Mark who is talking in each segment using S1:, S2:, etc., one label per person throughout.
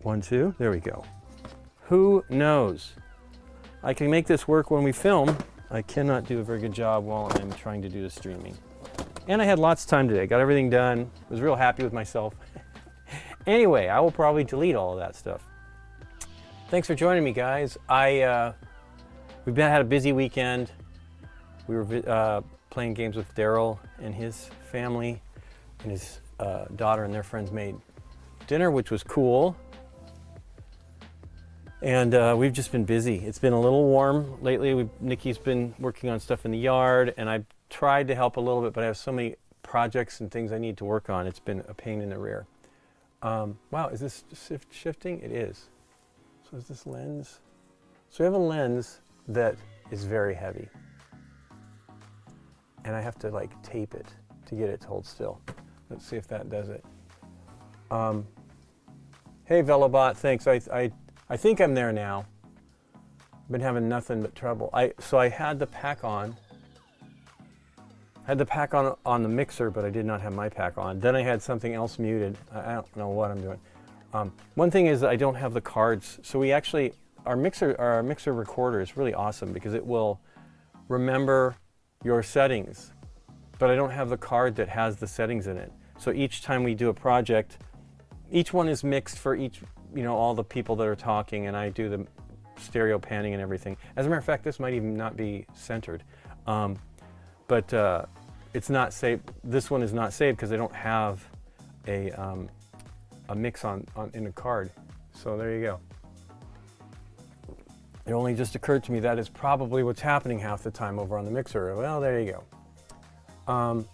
S1: 1, 2, there we go. Who knows? I can make this work when we film. I cannot do a very good job while I'm trying to do the streaming. And I had lots of time today. Got everything done. Was real happy with myself. Anyway, I will probably delete all of that stuff. Thanks for joining me, guys. We've had a busy weekend. We were playing games with Daryl and his family, and his daughter and their friends made dinner, which was cool. And we've just been busy. It's been a little warm lately. Nikki's been working on stuff in the yard, and I've tried to help a little bit, but I have so many projects and things I need to work on. It's been a pain in the rear. Wow, is this shifting? It is. So is this lens? So we have a lens that is very heavy. And I have to like tape it to get it to hold still. Let's see if that does it. Hey Velobot, thanks. I think I'm there now. I've been having nothing but trouble. So I had the pack on. I had the pack on the mixer, but I did not have my pack on. Then I had something else muted. I don't know what I'm doing. One thing is that I don't have the cards. So we actually, our mixer recorder is really awesome because it will remember your settings, but I don't have the card that has the settings in it. So each time we do a project, each one is mixed for each, all the people that are talking, and I do the stereo panning and everything. As a matter of fact, this might even not be centered. But it's not saved. This one is not saved because I don't have a mix in a card. So there you go. It only just occurred to me that is probably what's happening half the time over on the mixer. Well, there you go. Let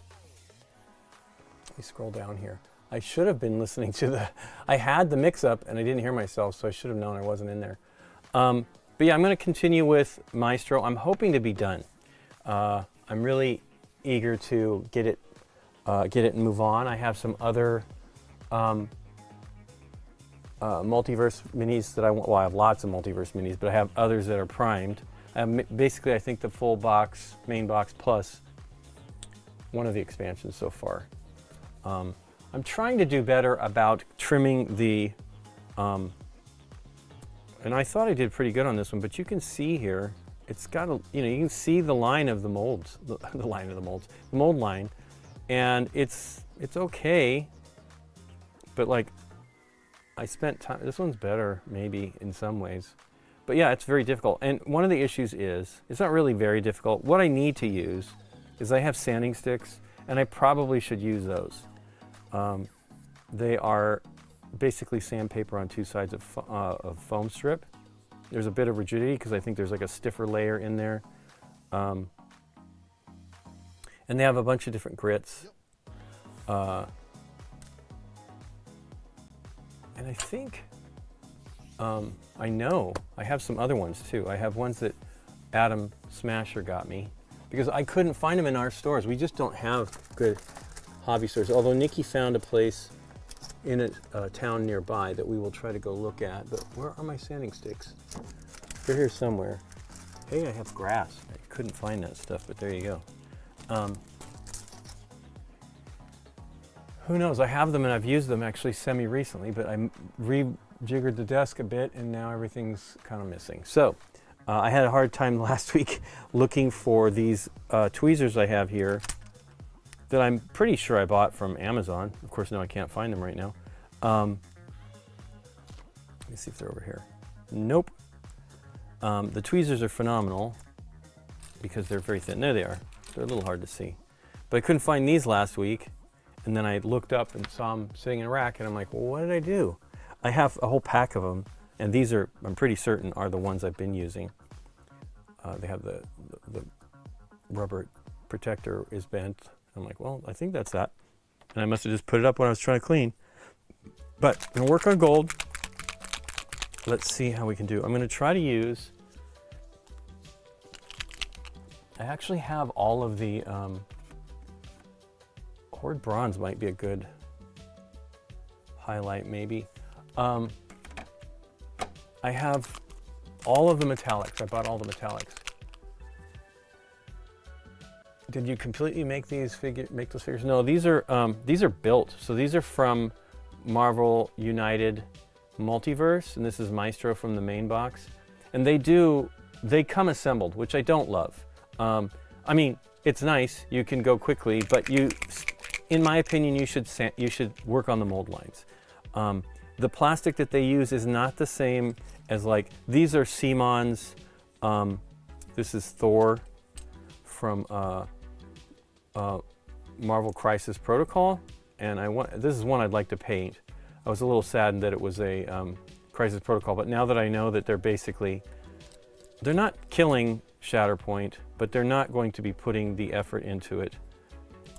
S1: me scroll down here. I should have been listening to I had the mix up and I didn't hear myself, so I should have known I wasn't in there. But yeah, I'm going to continue with Maestro. I'm hoping to be done. I'm really eager to get it and move on. I have some other Multiverse minis that I want. Well, I have lots of Multiverse minis, but I have others that are primed. I have basically, I think the full box, main box plus one of the expansions so far. I'm trying to do better about trimming the, and I thought I did pretty good on this one, but you can see here, it's got a, you can see the line of the molds, the mold line, and it's okay, but like, I spent time, this one's better maybe in some ways, but yeah, it's very difficult. And one of the issues is, it's not really very difficult. What I need to use is I have sanding sticks, and I probably should use those. They are basically sandpaper on two sides of foam strip. There's a bit of rigidity because I think there's like a stiffer layer in there. And they have a bunch of different grits. And I think, I know, I have some other ones too. I have ones that Adam Smasher got me because I couldn't find them in our stores. We just don't have good hobby stores. Although Nikki found a place in a town nearby that we will try to go look at. But where are my sanding sticks? They're here somewhere. Hey, I have grass. I couldn't find that stuff, but there you go. Who knows? I have them and I've used them actually semi-recently, but I rejiggered the desk a bit and now everything's kind of missing. So I had a hard time last week looking for these tweezers I have here that I'm pretty sure I bought from Amazon. Of course, no, I can't find them right now. Let me see if they're over here. Nope. The tweezers are phenomenal because they're very thin. There they are. They're a little hard to see. But I couldn't find these last week. And then I looked up and saw them sitting in a rack, and I'm like, well, what did I do? I have a whole pack of them, and these are, I'm pretty certain, are the ones I've been using. They have the rubber protector is bent. I'm like, well, I think that's that. And I must have just put it up when I was trying to clean. But I'm gonna work on gold. Let's see how we can do. I'm gonna try to use, I actually have all of the, Horde Bronze might be a good highlight maybe. I have all of the metallics. I bought all the metallics. Did you completely make those figures? No, these are built. So these are from Marvel United Multiverse, and this is Maestro from the main box. And they come assembled, which I don't love. I mean, it's nice, you can go quickly, but in my opinion, you should work on the mold lines. The plastic that they use is not the same as, like, these are CMON's, this is Thor from Marvel Crisis Protocol, and this is one I'd like to paint. I was a little saddened that it was a Crisis Protocol, but now that I know that they're not killing Shatterpoint, but they're not going to be putting the effort into it.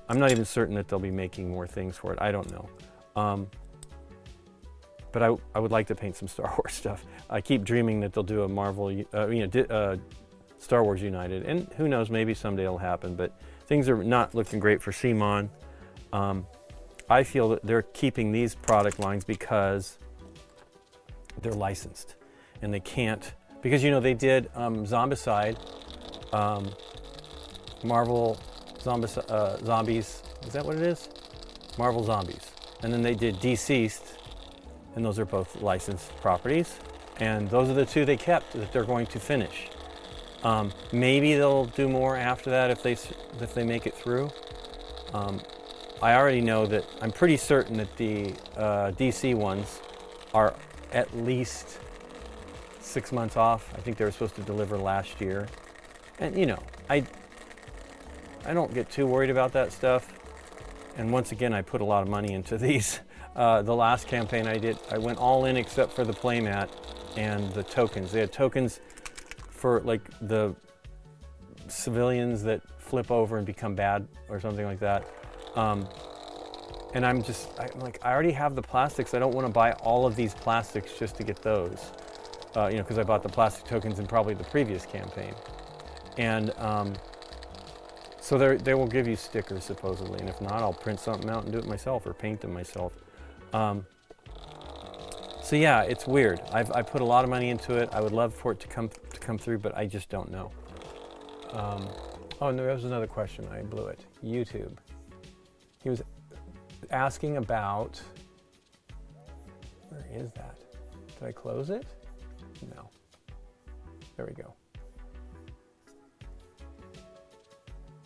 S1: I'm not even certain that they'll be making more things for it. I don't know. But I would like to paint some Star Wars stuff. I keep dreaming that they'll do a Marvel, Star Wars United, and who knows, maybe someday it'll happen, but things are not looking great for CMON. I feel that they're keeping these product lines because they're licensed, and they can't, because they did Zombicide, Marvel Zombies, is that what it is? Marvel Zombies. And then they did Deceased, and those are both licensed properties, and those are the two they kept that they're going to finish. Maybe they'll do more after that if they make it through. I already know that I'm pretty certain that the DC ones are at least 6 months off. I think they were supposed to deliver last year. And I don't get too worried about that stuff. And once again, I put a lot of money into these. The last campaign I did, I went all in except for the playmat and the tokens. They had tokens for, like, the civilians that flip over and become bad or something like that. And I'm like, I already have the plastics. I don't want to buy all of these plastics just to get those, because I bought the plastic tokens in probably the previous campaign. And so they will give you stickers supposedly, and if not, I'll print something out and do it myself or paint them myself. So yeah, it's weird. I put a lot of money into it. I would love for it to come through, but I just don't know. Oh, and there was another question. I blew it. YouTube. He was asking about, where is that? Did I close it? No. There we go.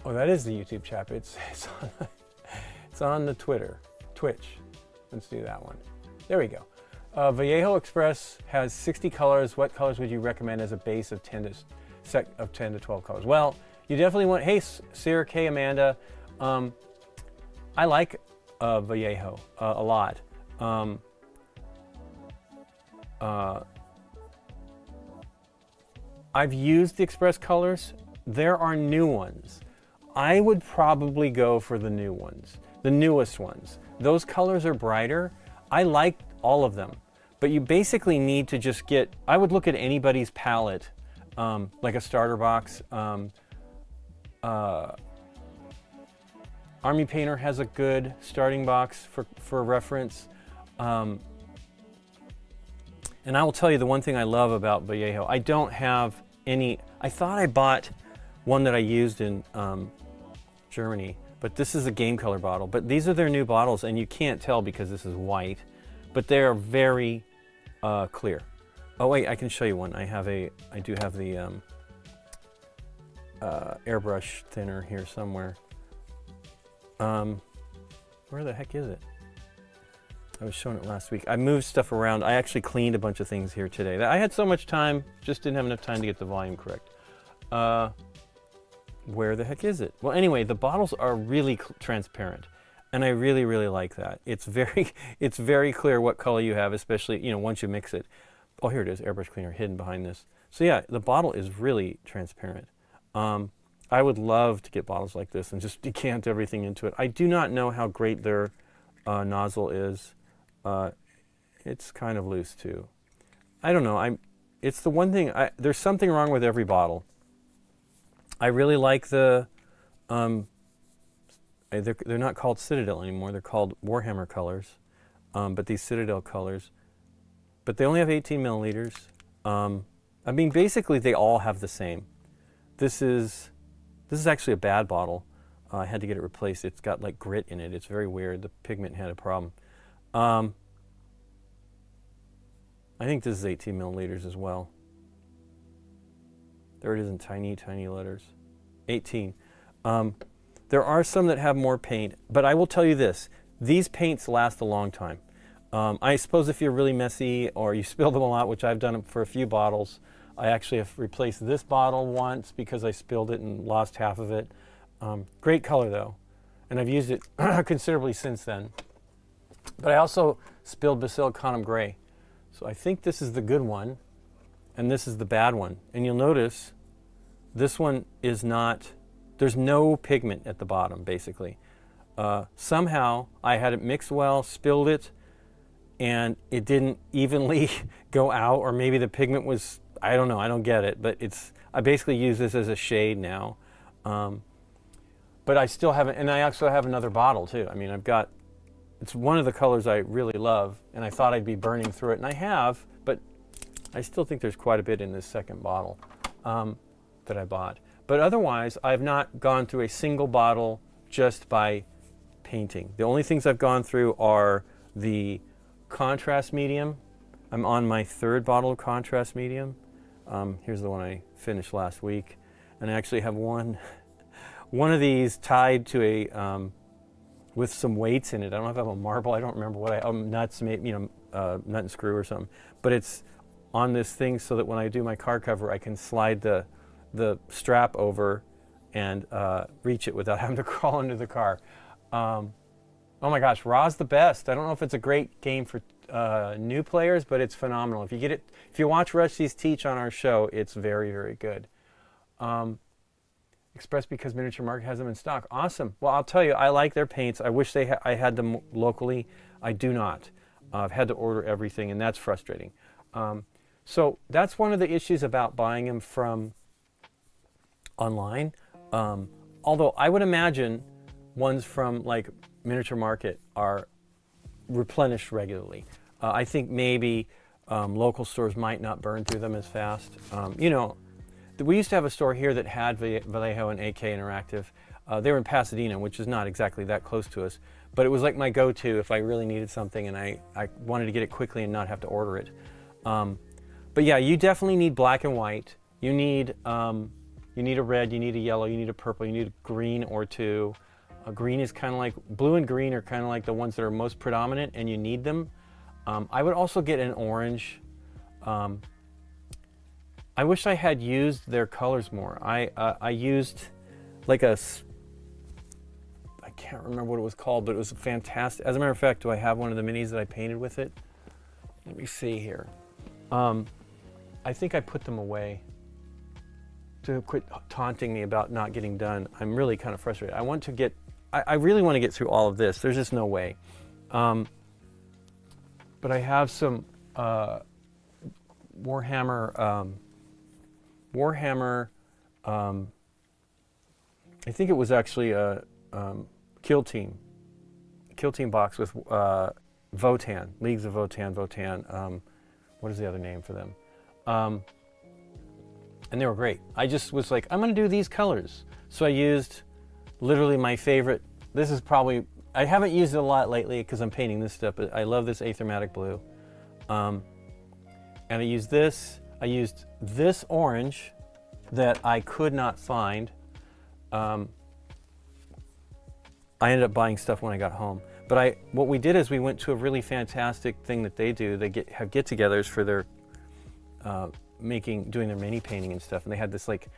S1: Oh, that is the YouTube chat. It's on the Twitch. Let's do that one. There we go. Vallejo Express has 60 colors. What colors would you recommend as a base of 10 to 12 colors? Well, you definitely want, hey, Sarah K. Amanda, I like Vallejo a lot. I've used the Express colors. There are new ones. I would probably go for the new ones, the newest ones. Those colors are brighter. I like all of them, but you basically need to just I would look at anybody's palette, like a starter box. Army Painter has a good starting box for reference. And I will tell you the one thing I love about Vallejo. I don't have any, I thought I bought one that I used in Germany, but this is a game color bottle. But these are their new bottles, and you can't tell because this is white, but they are very clear. Oh wait, I can show you one. I do have the airbrush thinner here somewhere. Where the heck is it? I was showing it last week. I moved stuff around. I actually cleaned a bunch of things here today. I had so much time, just didn't have enough time to get the volume correct. Where the heck is it? Well, anyway, the bottles are really transparent, and I really, really like that. It's very clear what color you have, especially once you mix it. Oh, here it is, airbrush cleaner hidden behind this. So yeah, the bottle is really transparent. I would love to get bottles like this and just decant everything into it. I do not know how great their nozzle is. It's kind of loose too. I don't know. It's the one thing. There's something wrong with every bottle. I really like the. They're not called Citadel anymore. They're called Warhammer colors, but these Citadel colors. But they only have 18 milliliters. I mean, basically, they all have the same. This is actually a bad bottle. I had to get it replaced. It's got like grit in it. It's very weird. The pigment had a problem. I think this is 18 milliliters as well. There it is in tiny, tiny letters. 18. There are some that have more paint, but I will tell you this. These paints last a long time. I suppose if you're really messy or you spill them a lot, which I've done for a few bottles, I actually have replaced this bottle once because I spilled it and lost half of it. Great color though, and I've used it considerably since then. But I also spilled Basilicon Gray. So I think this is the good one, and this is the bad one. And you'll notice this one is not, there's no pigment at the bottom, basically. Somehow I had it mixed well, spilled it, and it didn't evenly go out, or maybe the pigment was, I don't know, I don't get it, but I basically use this as a shade now. But I still haven't, and I actually have another bottle too. I mean, it's one of the colors I really love, and I thought I'd be burning through it, and I have, but I still think there's quite a bit in this second bottle that I bought. But otherwise, I've not gone through a single bottle just by painting. The only things I've gone through are the contrast medium. I'm on my third bottle of contrast medium. Here's the one I finished last week. And I actually have one of these tied to a, with some weights in it. I don't know if I have a marble, I don't remember what nuts, maybe, you know, nut and screw or something. But it's on this thing so that when I do my car cover, I can slide the strap over and reach it without having to crawl into the car. Oh my gosh, Raw's the best. I don't know if it's a great game for new players, but it's phenomenal. If you watch Rushdie's teach on our show, it's very, very good. Express because Miniature Market has them in stock. Awesome. Well, I'll tell you, I like their paints. I wish I had them locally. I do not. I've had to order everything, and that's frustrating. So that's one of the issues about buying them from online. Although I would imagine ones from like Miniature Market are replenished regularly. I think maybe local stores might not burn through them as fast. You know, we used to have a store here that had Vallejo and AK Interactive. They were in Pasadena, which is not exactly that close to us, but it was like my go-to if I really needed something and I wanted to get it quickly and not have to order it. But yeah, you definitely need black and white. You need a red, you need a yellow, you need a purple, you need a green or two. Green is kind of like, blue and green are kind of like the ones that are most predominant and you need them. I would also get an orange. I wish I had used their colors more. I used like I can't remember what it was called, but it was fantastic. As a matter of fact, do I have one of the minis that I painted with it? Let me see here. I think I put them away to quit taunting me about not getting done. I'm really kind of frustrated. I really want to get through all of this. There's just no way. But I have some Warhammer, I think it was actually a Kill Team box with Votan, Leagues of Votan, what is the other name for them? And they were great. I just was like, I'm gonna do these colors. So I used literally my favorite, this is probably, I haven't used it a lot lately because I'm painting this stuff, but I love this Aethermatic blue. And I used this orange that I could not find. I ended up buying stuff when I got home. But what we did is we went to a really fantastic thing that they do. They have get-togethers for their doing their mini painting and stuff. And they had this like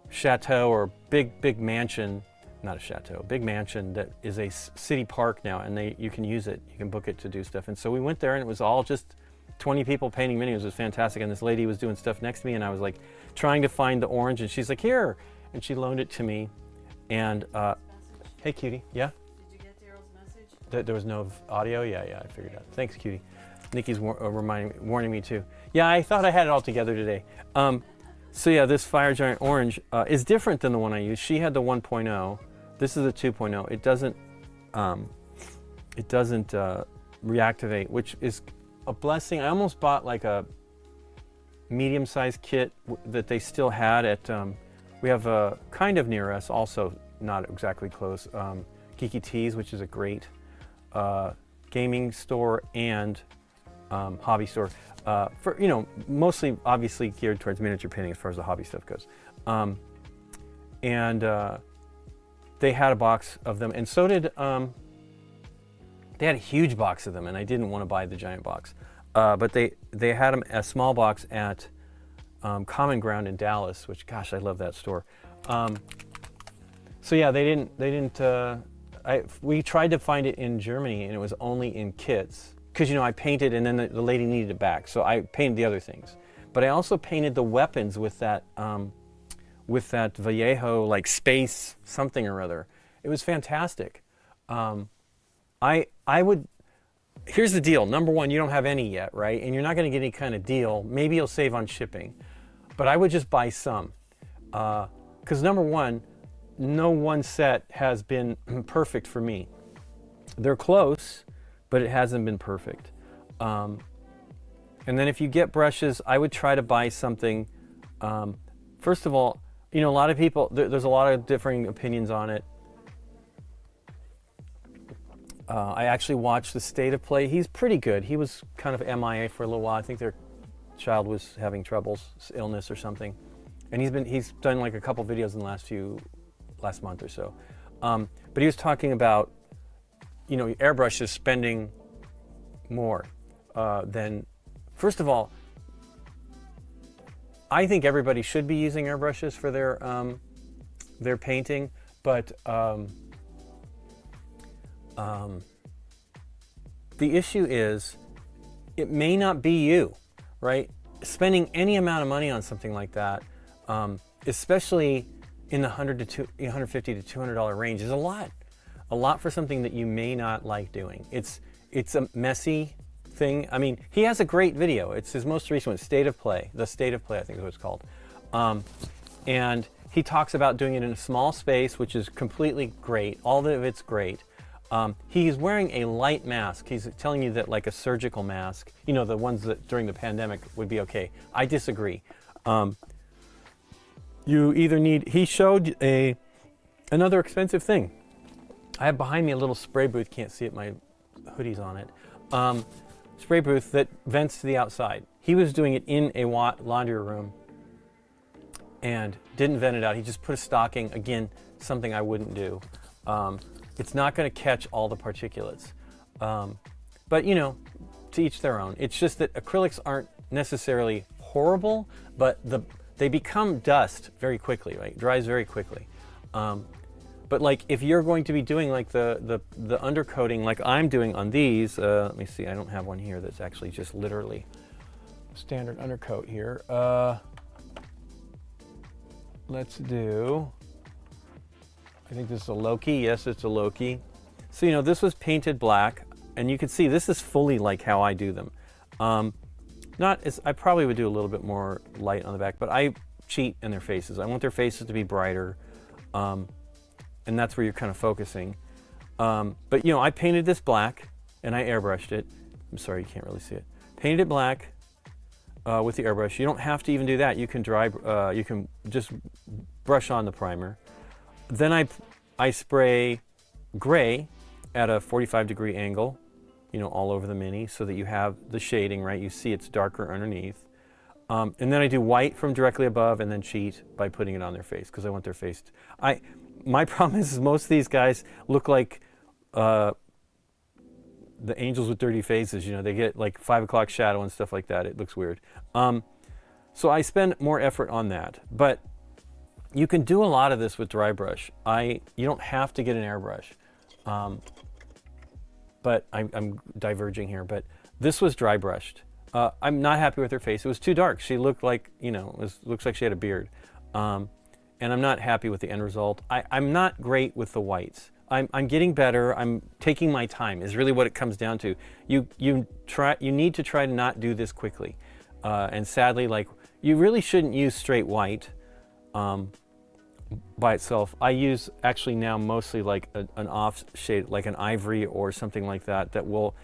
S1: chateau or big mansion, not a chateau, big mansion that is a city park now, and you can use it. You can book it to do stuff. And so we went there, and it was all just 20 people painting minis. It was fantastic. And this lady was doing stuff next to me, and I was like trying to find the orange, and she's like, here, and she loaned it to me. And hey, cutie, yeah.
S2: Did you get Daryl's message?
S1: There was no audio. Yeah, I figured out. Thanks, cutie. Nikki's warning me too. Yeah, I thought I had it all together today. So yeah, this Fire Giant Orange is different than the one I used. She had the 1.0. This is a 2.0. It doesn't reactivate, which is a blessing. I almost bought like a medium-sized kit that they still had at. We have a kind of near us, also not exactly close. Geeky Tees, which is a great gaming store and hobby store. for, mostly obviously geared towards miniature painting as far as the hobby stuff goes. And they had a box of them, and so did, they had a huge box of them, and I didn't want to buy the giant box. But they had them a small box at Common Ground in Dallas, which, gosh, I love that store. So yeah, we tried to find it in Germany, and it was only in kits. Because, I painted, and then the lady needed it back, so I painted the other things. But I also painted the weapons with that Vallejo, like, space something or other. It was fantastic. Here's the deal. Number one, you don't have any yet, right? And you're not going to get any kind of deal. Maybe you'll save on shipping. But I would just buy some. Because number one, no one set has been perfect for me. They're close, but it hasn't been perfect. And then if you get brushes, I would try to buy something. First of all, a lot of people, there's a lot of differing opinions on it. I actually watched the State of Play. He's pretty good. He was kind of MIA for a little while. I think their child was having troubles, illness or something. And he's done like a couple videos in the last month or so. But he was talking about, airbrushes spending more than, first of all, I think everybody should be using airbrushes for their painting, but the issue is it may not be you, right? Spending any amount of money on something like that, especially in the $150 to $200 range, is a lot for something that you may not like doing. It's a messy thing. I mean, he has a great video. It's his most recent one, State of Play. The State of Play, I think is what it's called. And he talks about doing it in a small space, which is completely great. All of it's great. He's wearing a light mask. He's telling you that like a surgical mask, the ones that during the pandemic would be okay. I disagree. You either need, he showed another expensive thing. I have behind me a little spray booth, can't see it, my hoodie's on it. Spray booth that vents to the outside. He was doing it in a laundry room and didn't vent it out. He just put a stocking, again, something I wouldn't do. It's not going to catch all the particulates. But, to each their own. It's just that acrylics aren't necessarily horrible, but they become dust very quickly, right? Dries very quickly. But like if you're going to be doing like the undercoating like I'm doing on these, let me see, I don't have one here that's actually just literally standard undercoat here. Let's do, I think this is a Loki. Yes, it's a Loki. So, this was painted black, and you can see this is fully like how I do them. Not as, I probably would do a little bit more light on the back, but I cheat in their faces. I want their faces to be brighter, and that's where you're kind of focusing. But, I painted this black, and I airbrushed it. I'm sorry, you can't really see it. Painted it black with the airbrush. You don't have to even do that. You can you can just brush on the primer. Then I spray gray at a 45-degree angle, all over the Mini so that you have the shading, right? You see it's darker underneath. And then I do white from directly above and then cheat by putting it on their face because I want their face. My problem is most of these guys look like the angels with dirty faces. They get like 5 o'clock shadow and stuff like that. It looks weird. So I spend more effort on that. But you can do a lot of this with dry brush. You don't have to get an airbrush. But I'm diverging here. But this was dry brushed. I'm not happy with her face. It was too dark. She looked like, looks like she had a beard. And I'm not happy with the end result. I'm not great with the whites. I'm getting better. I'm taking my time is really what it comes down to. You need to try to not do this quickly. And sadly, like you really shouldn't use straight white. By itself. I use actually now mostly like an off shade, like an ivory or something like that, that will,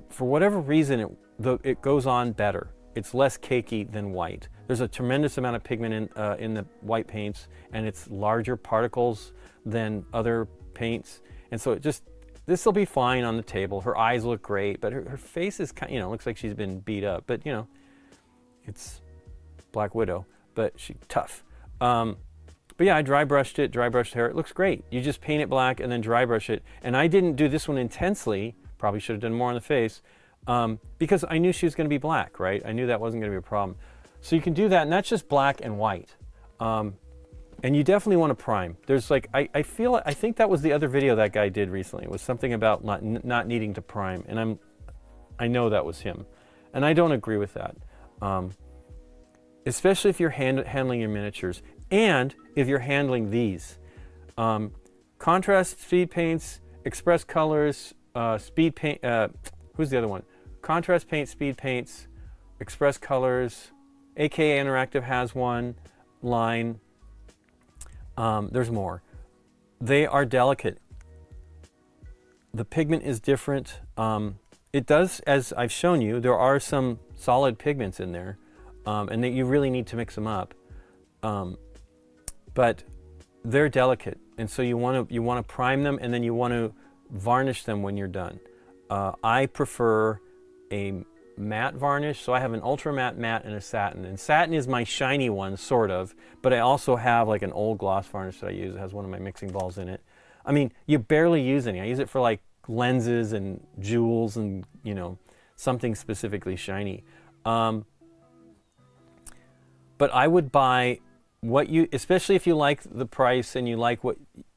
S1: for whatever reason, it goes on better. It's less cakey than white. There's a tremendous amount of pigment in the white paints, and it's larger particles than other paints, and so this will be fine on the table. Her eyes look great, but her face is kind, looks like she's been beat up. But it's Black Widow, but she's tough. But yeah, I dry brushed it, dry brushed hair. It looks great. You just paint it black and then dry brush it. And I didn't do this one intensely. Probably should have done more on the face because I knew she was going to be black, right? I knew that wasn't going to be a problem. So you can do that, and that's just black and white. And you definitely want to prime. There's like, I think that was the other video that guy did recently. It was something about not needing to prime, and I know that was him. And I don't agree with that. Especially if you're handling your miniatures, and if you're handling these. Contrast speed paints, express colors, speed paint, who's the other one? Contrast paint, speed paints, express colors, AKA Interactive has one line. There's more. They are delicate. The pigment is different. It does, as I've shown you, there are some solid pigments in there, and that you really need to mix them up. But they're delicate, and so you want to prime them, and then you want to varnish them when you're done. I prefer a matte varnish, so I have an ultra matte, and a satin. And satin is my shiny one, sort of, but I also have like an old gloss varnish that I use. It has one of my mixing balls in it. I mean, you barely use any. I use it for like lenses and jewels and something specifically shiny. But I would buy especially if you like the price and you like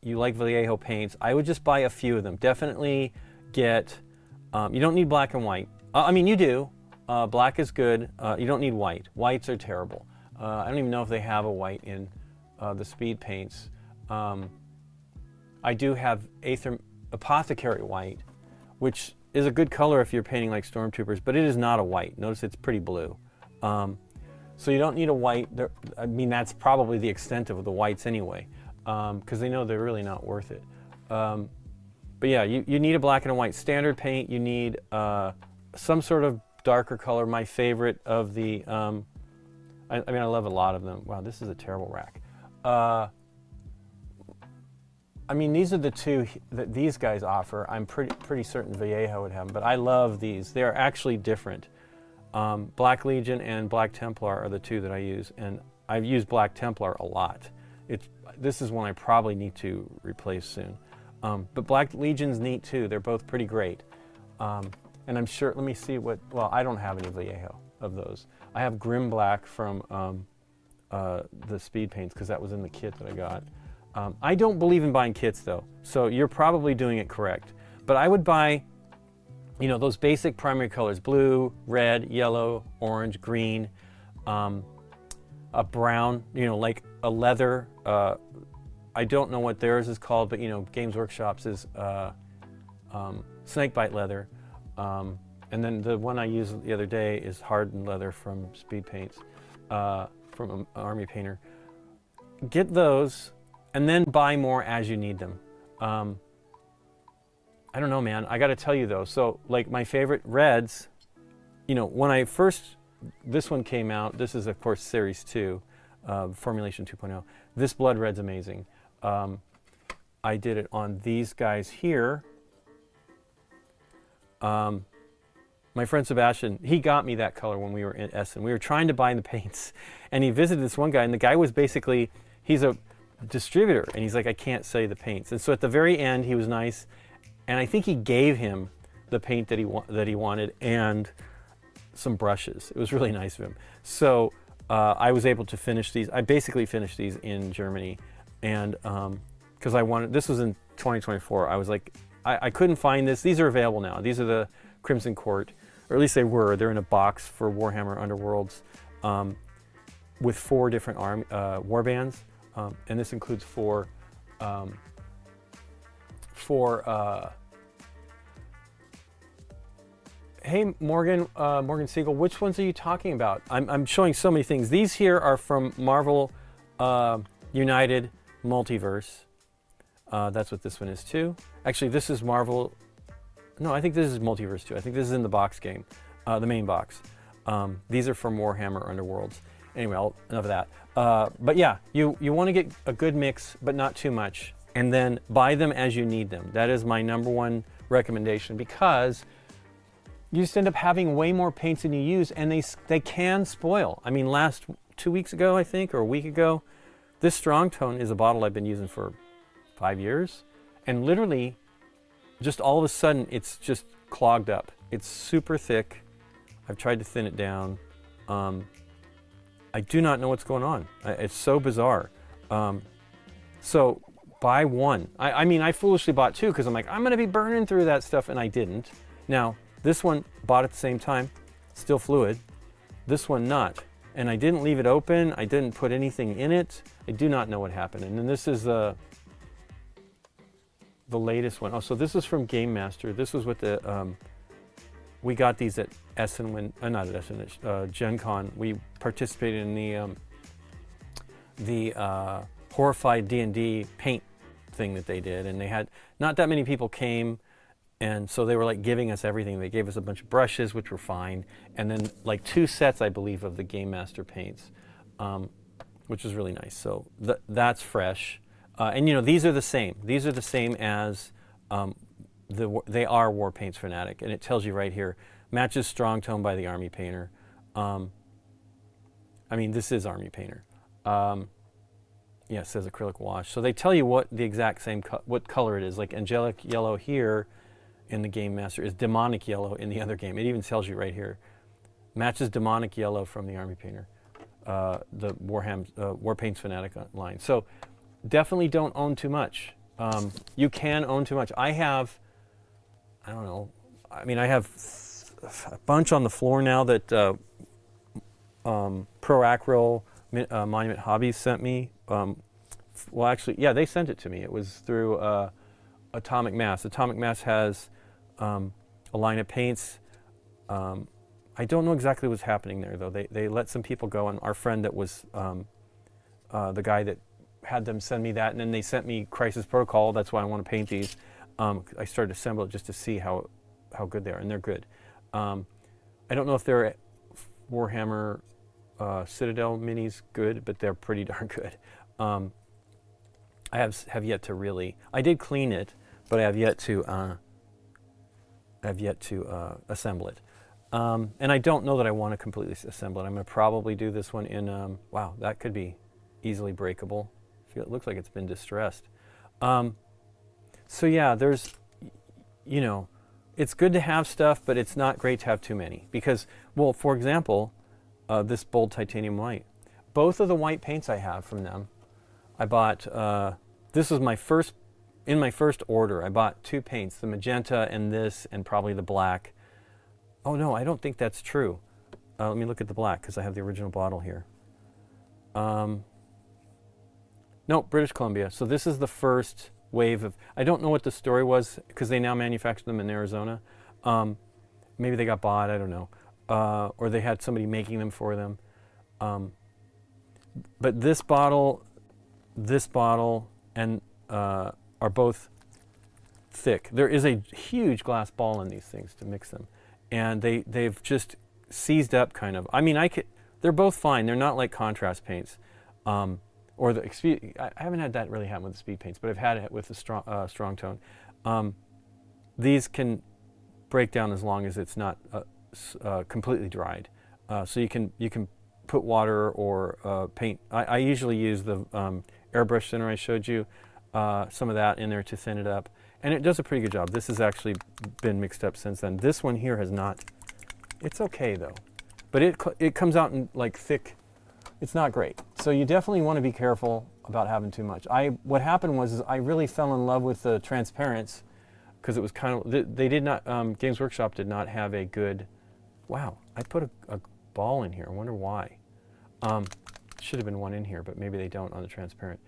S1: Vallejo paints, I would just buy a few of them. Definitely get, you don't need black and white. I mean, you do. Black is good. You don't need white. Whites are terrible. I don't even know if they have a white in the speed paints. I do have Apothecary white, which is a good color if you're painting like stormtroopers, but it is not a white. Notice it's pretty blue. So you don't need a white. I mean, that's probably the extent of the whites anyway, because they know they're really not worth it. But yeah, you need a black and a white standard paint. You need some sort of darker color. My favorite of the, I mean, I love a lot of them. Wow, this is a terrible rack. I mean, these are the two that these guys offer. I'm pretty certain Vallejo would have them, but I love these. They are actually different. Black Legion and Black Templar are the two that I use, and I've used Black Templar a lot. This is one I probably need to replace soon. But Black Legion's neat too. They're both pretty great. And I'm sure, let me see well, I don't have any Vallejo of those. I have Grim Black from the speed paints because that was in the kit that I got. I don't believe in buying kits though, so you're probably doing it correct. But I would buy, those basic primary colors: blue, red, yellow, orange, green, a brown, like a leather. I don't know what theirs is called, but Games Workshop's is snakebite leather. And then the one I used the other day is hardened leather from Speed Paints, from an Army Painter. Get those, and then buy more as you need them. I don't know, man. I got to tell you though. So like my favorite reds, when this one came out, this is of course Series 2, Formulation 2.0. This blood red's amazing. I did it on these guys here. My friend Sebastian, he got me that color when we were in Essen. We were trying to buy the paints, and he visited this one guy, and the guy was basically, he's a distributor, and he's like, I can't sell you the paints. And so at the very end, he was nice, and I think he gave him the paint that he wanted and some brushes. It was really nice of him. So I was able to finish these. I basically finished these in Germany, and because this was in 2024. I was like, I couldn't find this. These are available now. These are the Crimson Court, or at least they were. They're in a box for Warhammer Underworlds with 4 different warbands, and this includes 4 hey, Morgan Siegel, which ones are you talking about? I'm showing so many things. These here are from Marvel United Multiverse. That's what this one is too. Actually, this is Marvel. No, I think this is Multiverse too. I think this is in the box game, the main box. These are from Warhammer Underworlds. Anyway, enough of that. But yeah, you want to get a good mix, but not too much. And then buy them as you need them. That is my #1 recommendation, because you just end up having way more paints than you use, and they can spoil. I mean, 2 weeks ago, I think, or a week ago, this Strong Tone is a bottle I've been using for 5 years, and literally, just all of a sudden, it's just clogged up. It's super thick. I've tried to thin it down. I do not know what's going on. It's so bizarre. So buy one. I mean, I foolishly bought two because I'm like, I'm gonna be burning through that stuff, and I didn't. Now, this one bought at the same time, still fluid. This one not. And I didn't leave it open. I didn't put anything in it. I do not know what happened. And then this is the latest one. Oh, so this is from Game Master. This was with the, we got these at Essen when, not at Essen, Gen Con. We participated in the Horrified D&D paint thing that they did. And they had, not that many people came. And so they were like giving us everything. They gave us a bunch of brushes, which were fine. And then like 2 sets, I believe, of the Game Master paints, which was really nice. So that's fresh. And you know, these are the same. These are the same as, they are War Paints Fanatic. And it tells you right here, matches Strong Tone by the Army Painter. I mean, this is Army Painter. Yeah, it says acrylic wash. So they tell you what the exact same, what color it is. Like angelic yellow here in the Game Master is demonic yellow in the other game. It even tells you right here. Matches demonic yellow from the Army Painter, the War Paints Fanatic line. So definitely don't own too much. You can own too much. I have, I don't know, I mean, I have a bunch on the floor now that Pro Acryl Monument Hobbies sent me. Well, actually, yeah, they sent it to me. It was through Atomic Mass. Atomic Mass has a line of paints. I don't know exactly what's happening there, though. They let some people go, and our friend that was the guy that had them send me that, and then they sent me Crisis Protocol. That's why I want to paint these. I started to assemble it just to see how good they are, and they're good. I don't know if they're Warhammer Citadel minis good, but they're pretty darn good. I have yet to really. I did clean it, but I have yet to assemble it. And I don't know that I want to completely assemble it. I'm going to probably do this one in. Wow, that could be easily breakable. It looks like it's been distressed. So yeah, there's, you know, it's good to have stuff, but it's not great to have too many because, well, for example, this Bold Titanium White. Both of the white paints I have from them, I bought. This was my first. In my first order, I bought 2 paints, the magenta and this, and probably the black. Oh no, I don't think that's true. Let me look at the black because I have the original bottle here. No, British Columbia. So this is the first wave of, I don't know what the story was because they now manufacture them in Arizona. Maybe they got bought, I don't know. Or they had somebody making them for them. But this bottle, and are both thick. There is a huge glass ball in these things to mix them. And they've just seized up kind of. I mean, they're both fine. They're not like contrast paints. Or I haven't had that really happen with the speed paints, but I've had it with the strong tone. These can break down as long as it's not completely dried. So you can put water or paint. I usually use the airbrush thinner I showed you, some of that in there to thin it up. And it does a pretty good job. This has actually been mixed up since then. This one here has not. It's okay though. But it comes out in like thick. It's not great. So you definitely want to be careful about having too much. What happened was I really fell in love with the transparents because it was kind of, they did not, Games Workshop did not have a good, wow, I put a ball in here. I wonder why. Should have been one in here, but maybe they don't on the transparent.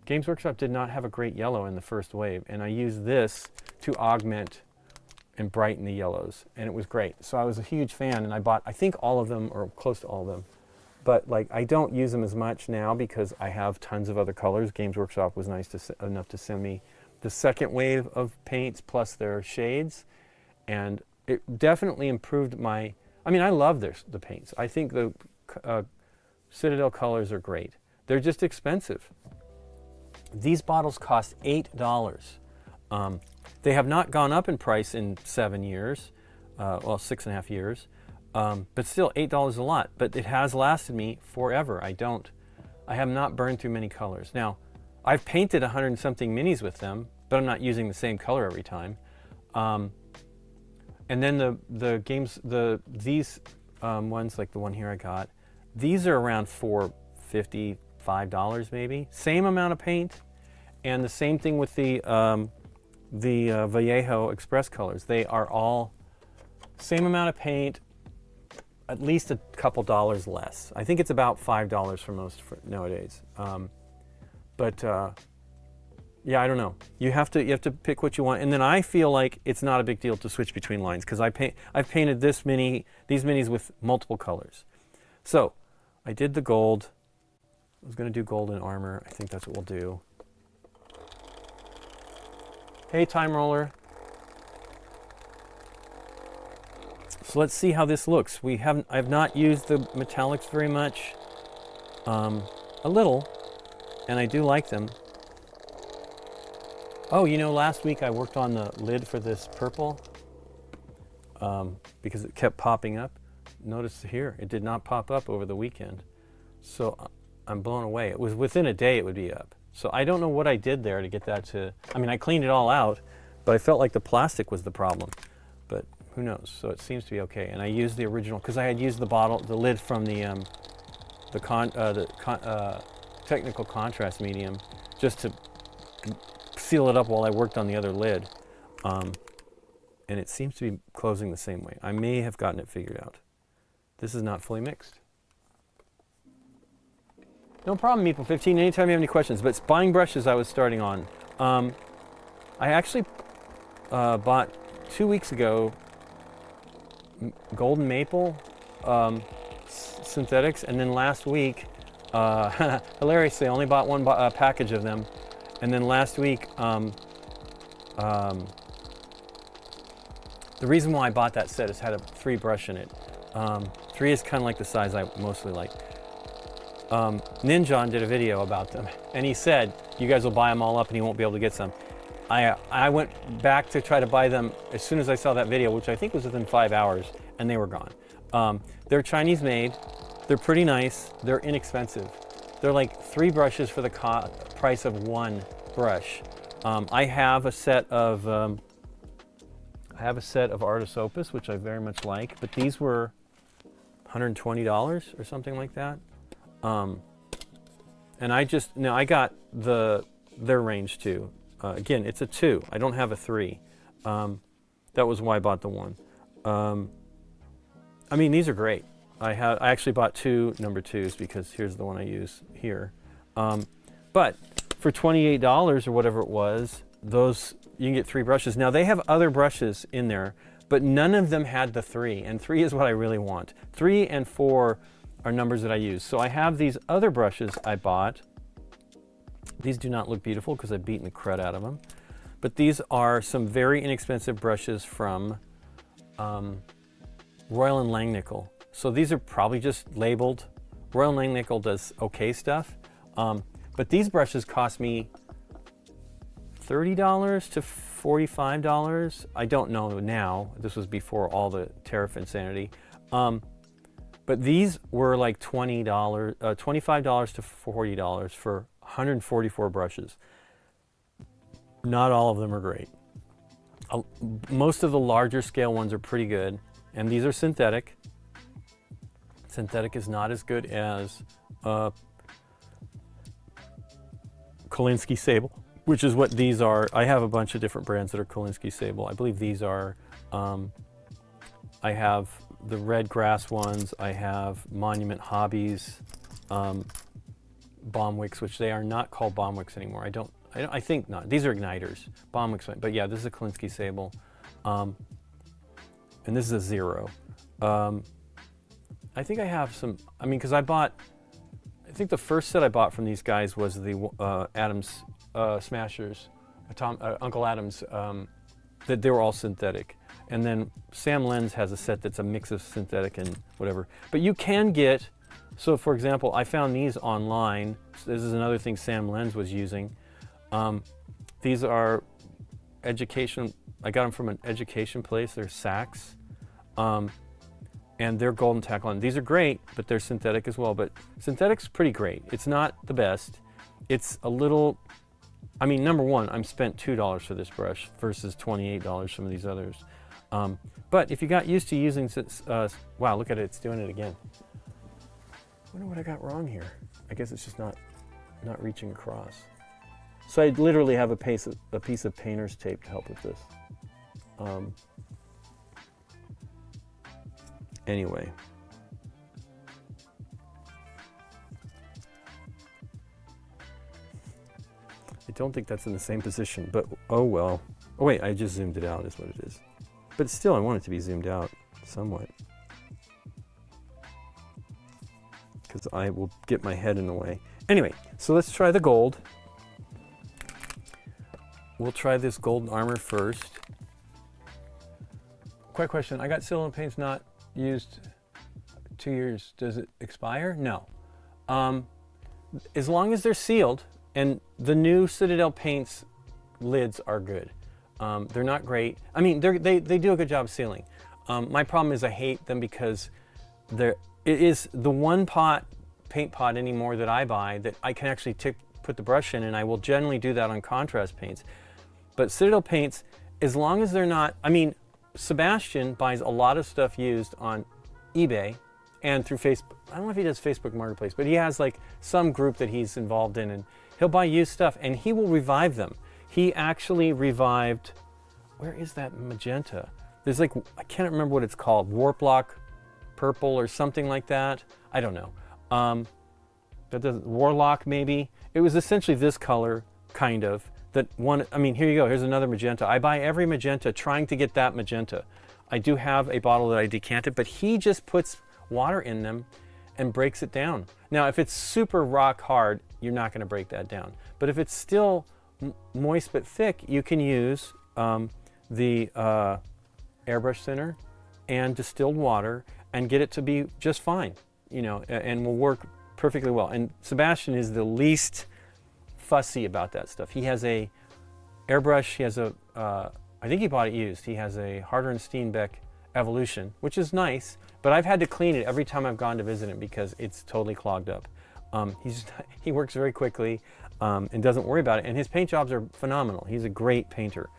S1: Games Workshop did not have a great yellow in the first wave, and I used this to augment and brighten the yellows, and it was great. So I was a huge fan, and I bought, I think, all of them, or close to all of them. But like, I don't use them as much now because I have tons of other colors. Games Workshop was nice enough to send me the second wave of paints plus their shades, and it definitely improved my, I mean, I love the paints. I think the Citadel colors are great. They're just expensive. These bottles cost $8 They have not gone up in price in 7 years, well, 6.5 years, but still $8 a lot. But it has lasted me forever. I have not burned through many colors. Now, I've painted 100 and something minis with them, but I'm not using the same color every time. And then these ones, like the one here I got, these are around $4.50, $5 maybe. Same amount of paint, and the same thing with the Vallejo Express colors. They are all same amount of paint, at least a couple dollars less. I think it's about $5 for most nowadays. Yeah, I don't know. You have to pick what you want, and then I feel like it's not a big deal to switch between lines because I've painted these minis with multiple colors. So I did the gold. I was going to do golden armor. I think that's what we'll do. Hey, Time Roller. So let's see how this looks. I've not used the metallics very much. A little, and I do like them. Oh, you know, last week I worked on the lid for this purple because it kept popping up. Notice here, it did not pop up over the weekend. So I'm blown away. It was within a day it would be up. So I don't know what I did there to get that to, I mean, I cleaned it all out, but I felt like the plastic was the problem. But who knows? So it seems to be okay. And I used the original, because I had used the lid from the technical contrast medium just to seal it up while I worked on the other lid. And it seems to be closing the same way. I may have gotten it figured out. This is not fully mixed. No problem, Meeple15. Anytime you have any questions. But buying brushes I was starting on. I actually bought 2 weeks ago golden maple synthetics, and then last week, hilariously, I only bought one package of them. And then last week, the reason why I bought that set is it had a 3 brush in it. 3 is kind of like the size I mostly like. Ninjon did a video about them, and he said, you guys will buy them all up and you won't be able to get some. I went back to try to buy them as soon as I saw that video, which I think was within 5 hours, and they were gone. They're Chinese made, they're pretty nice, they're inexpensive. They're like 3 brushes for the price of 1 brush. I have a set of Artis Opus, which I very much like, but these were $120 or something like that. And I got their range too. Again, it's a 2. I don't have a 3. That was why I bought the 1. I mean, these are great. I actually bought 2 number 2s because here's the one I use here. But for $28 or whatever it was, those you can get 3 brushes. Now they have other brushes in there, but none of them had the 3, and 3 is what I really want. 3 and 4 are numbers that I use. So I have these other brushes I bought. These do not look beautiful because I've beaten the crud out of them. But these are some very inexpensive brushes from Royal & Langnickel. So these are probably just labeled. Royal & Langnickel does okay stuff. But these brushes cost me $30 to $45. I don't know now. This was before all the tariff insanity. But these were like $25 to $40 for 144 brushes. Not all of them are great. Most of the larger scale ones are pretty good, and these are synthetic. Synthetic is not as good as Kolinsky Sable, which is what these are. I have a bunch of different brands that are Kolinsky Sable. I believe these are, I have the red grass ones, I have Monument Hobbies, Bomb Wicks, which they are not called Bomb Wicks anymore. I think not. These are igniters, Bomb Wicks, but yeah, this is a Kolinsky Sable, and this is a 0. I think I have some. I mean, because I think the first set I bought from these guys was the Adams Smashers, Uncle Adams. That they were all synthetic. And then Sam Lenz has a set that's a mix of synthetic and whatever. But you can get, so for example, I found these online. So this is another thing Sam Lenz was using. These are education. I got them from an education place. They're Saks, and they're golden tack-on. These are great, but they're synthetic as well. But synthetic's pretty great. It's not the best. It's a little. I mean, number one, I'm spent $2 for this brush versus $28 some of these others. But if you got used to using, wow, look at it, it's doing it again. I wonder what I got wrong here. I guess it's just not reaching across. So I literally have a piece of painter's tape to help with this. Anyway. I don't think that's in the same position, but oh well. Oh wait, I just zoomed it out is what it is. But still, I want it to be zoomed out somewhat. Because I will get my head in the way. Anyway, so let's try the gold. We'll try this golden armor first. Quick question, I got Citadel paints not used 2 years. Does it expire? No. As long as they're sealed, and the new Citadel paints lids are good. They're not great. I mean, they do a good job sealing. My problem is I hate them because it is the one paint pot anymore that I buy that I can actually put the brush in, and I will generally do that on contrast paints. But Citadel paints, as long as they're not, I mean, Sebastian buys a lot of stuff used on eBay and through Facebook. I don't know if he does Facebook Marketplace, but he has like some group that he's involved in, and he'll buy used stuff and he will revive them. He actually revived, where is that magenta? There's like, I can't remember what it's called, Warplock Purple or something like that. I don't know. Warlock maybe. It was essentially this color, kind of. That one, I mean, here you go, here's another magenta. I buy every magenta trying to get that magenta. I do have a bottle that I decanted, but he just puts water in them and breaks it down. Now, if it's super rock hard, you're not gonna break that down. But if it's still moist but thick, you can use the airbrush thinner and distilled water and get it to be just fine, you know, and will work perfectly well. And Sebastian is the least fussy about that stuff. He has a airbrush, he has a, I think he bought it used, he has a Harder and Steenbeck Evolution, which is nice, but I've had to clean it every time I've gone to visit him because it's totally clogged up. He works very quickly and doesn't worry about it, and his paint jobs are phenomenal. He's a great painter.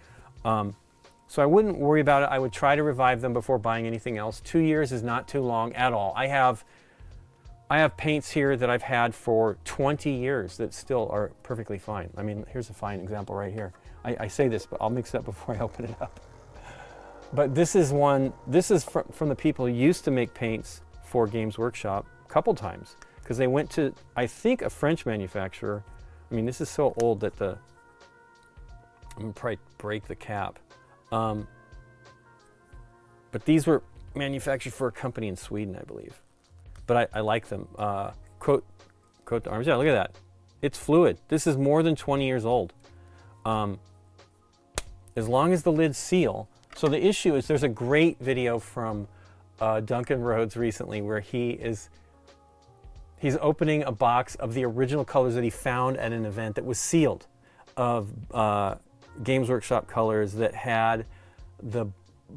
S1: So I wouldn't worry about it. I would try to revive them before buying anything else. 2 years is not too long at all. I have paints here that I've had for 20 years that still are perfectly fine. I mean, here's a fine example right here. I say this, but I'll mix it up before I open it up. But this is one, this is from the people who used to make paints for Games Workshop a couple times, because they went to, I think, a French manufacturer. I mean, this is so old that I'm gonna probably break the cap. But these were manufactured for a company in Sweden, I believe. But I like them. Coat the arms. Yeah, look at that. It's fluid. This is more than 20 years old. As long as the lids seal. So the issue is, there's a great video from Duncan Rhodes recently where he's opening a box of the original colors that he found at an event that was sealed, of Games Workshop colors that had the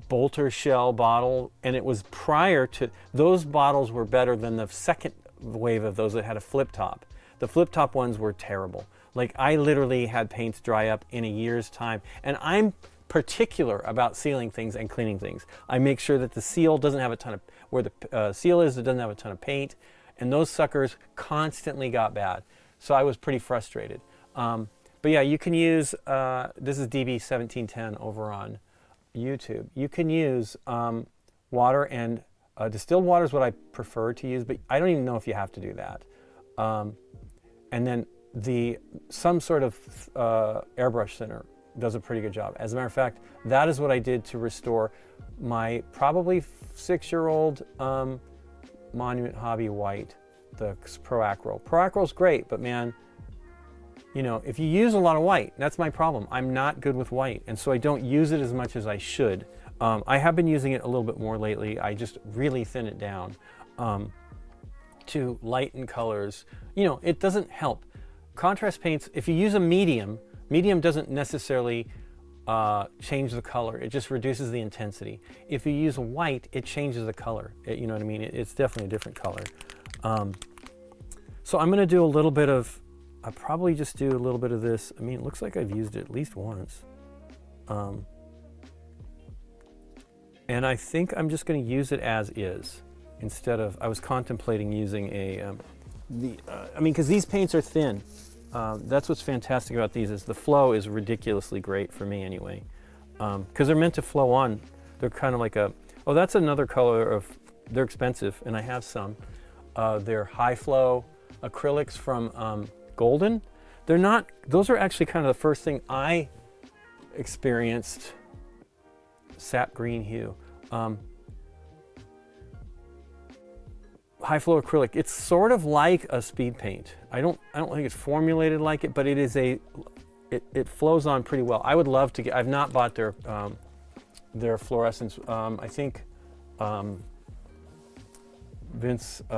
S1: Bolter shell bottle, and it was prior to, those bottles were better than the second wave of those that had a flip top. The flip top ones were terrible. Like, I literally had paints dry up in a year's time, and I'm particular about sealing things and cleaning things. I make sure that the seal doesn't have a ton of, where the seal is, it doesn't have a ton of paint, and those suckers constantly got bad. So I was pretty frustrated. But yeah, you can use, this is DB1710 over on YouTube. You can use water, and distilled water is what I prefer to use, but I don't even know if you have to do that. And then some sort of airbrush thinner does a pretty good job. As a matter of fact, that is what I did to restore my probably 6-year-old Monument Hobby White, the Pro Acryl. Pro Acryl's great, but man, you know, if you use a lot of white, that's my problem. I'm not good with white, and so I don't use it as much as I should. I have been using it a little bit more lately. I just really thin it down to lighten colors. You know, it doesn't help. Contrast paints, if you use a medium doesn't necessarily change the color. It just reduces the intensity. If you use white, it changes the color. You know what I mean? It's definitely a different color. So I'm going to do a little bit of, I'll probably just do a little bit of this. I mean, it looks like I've used it at least once. And I think I'm just going to use it as is instead of, I was contemplating using a, I mean, because these paints are thin. That's what's fantastic about these is the flow is ridiculously great for me anyway. Because they're meant to flow on. They're kind of like a, oh, that's another color of, they're expensive and I have some. They're high flow acrylics from Golden. They're not, those are actually kind of the first thing I experienced. Sap green hue. High flow acrylic. It's sort of like a speed paint. I don't think it's formulated like it, but it is a, it flows on pretty well. I would love to get, I've not bought their fluorescence. I think Vincent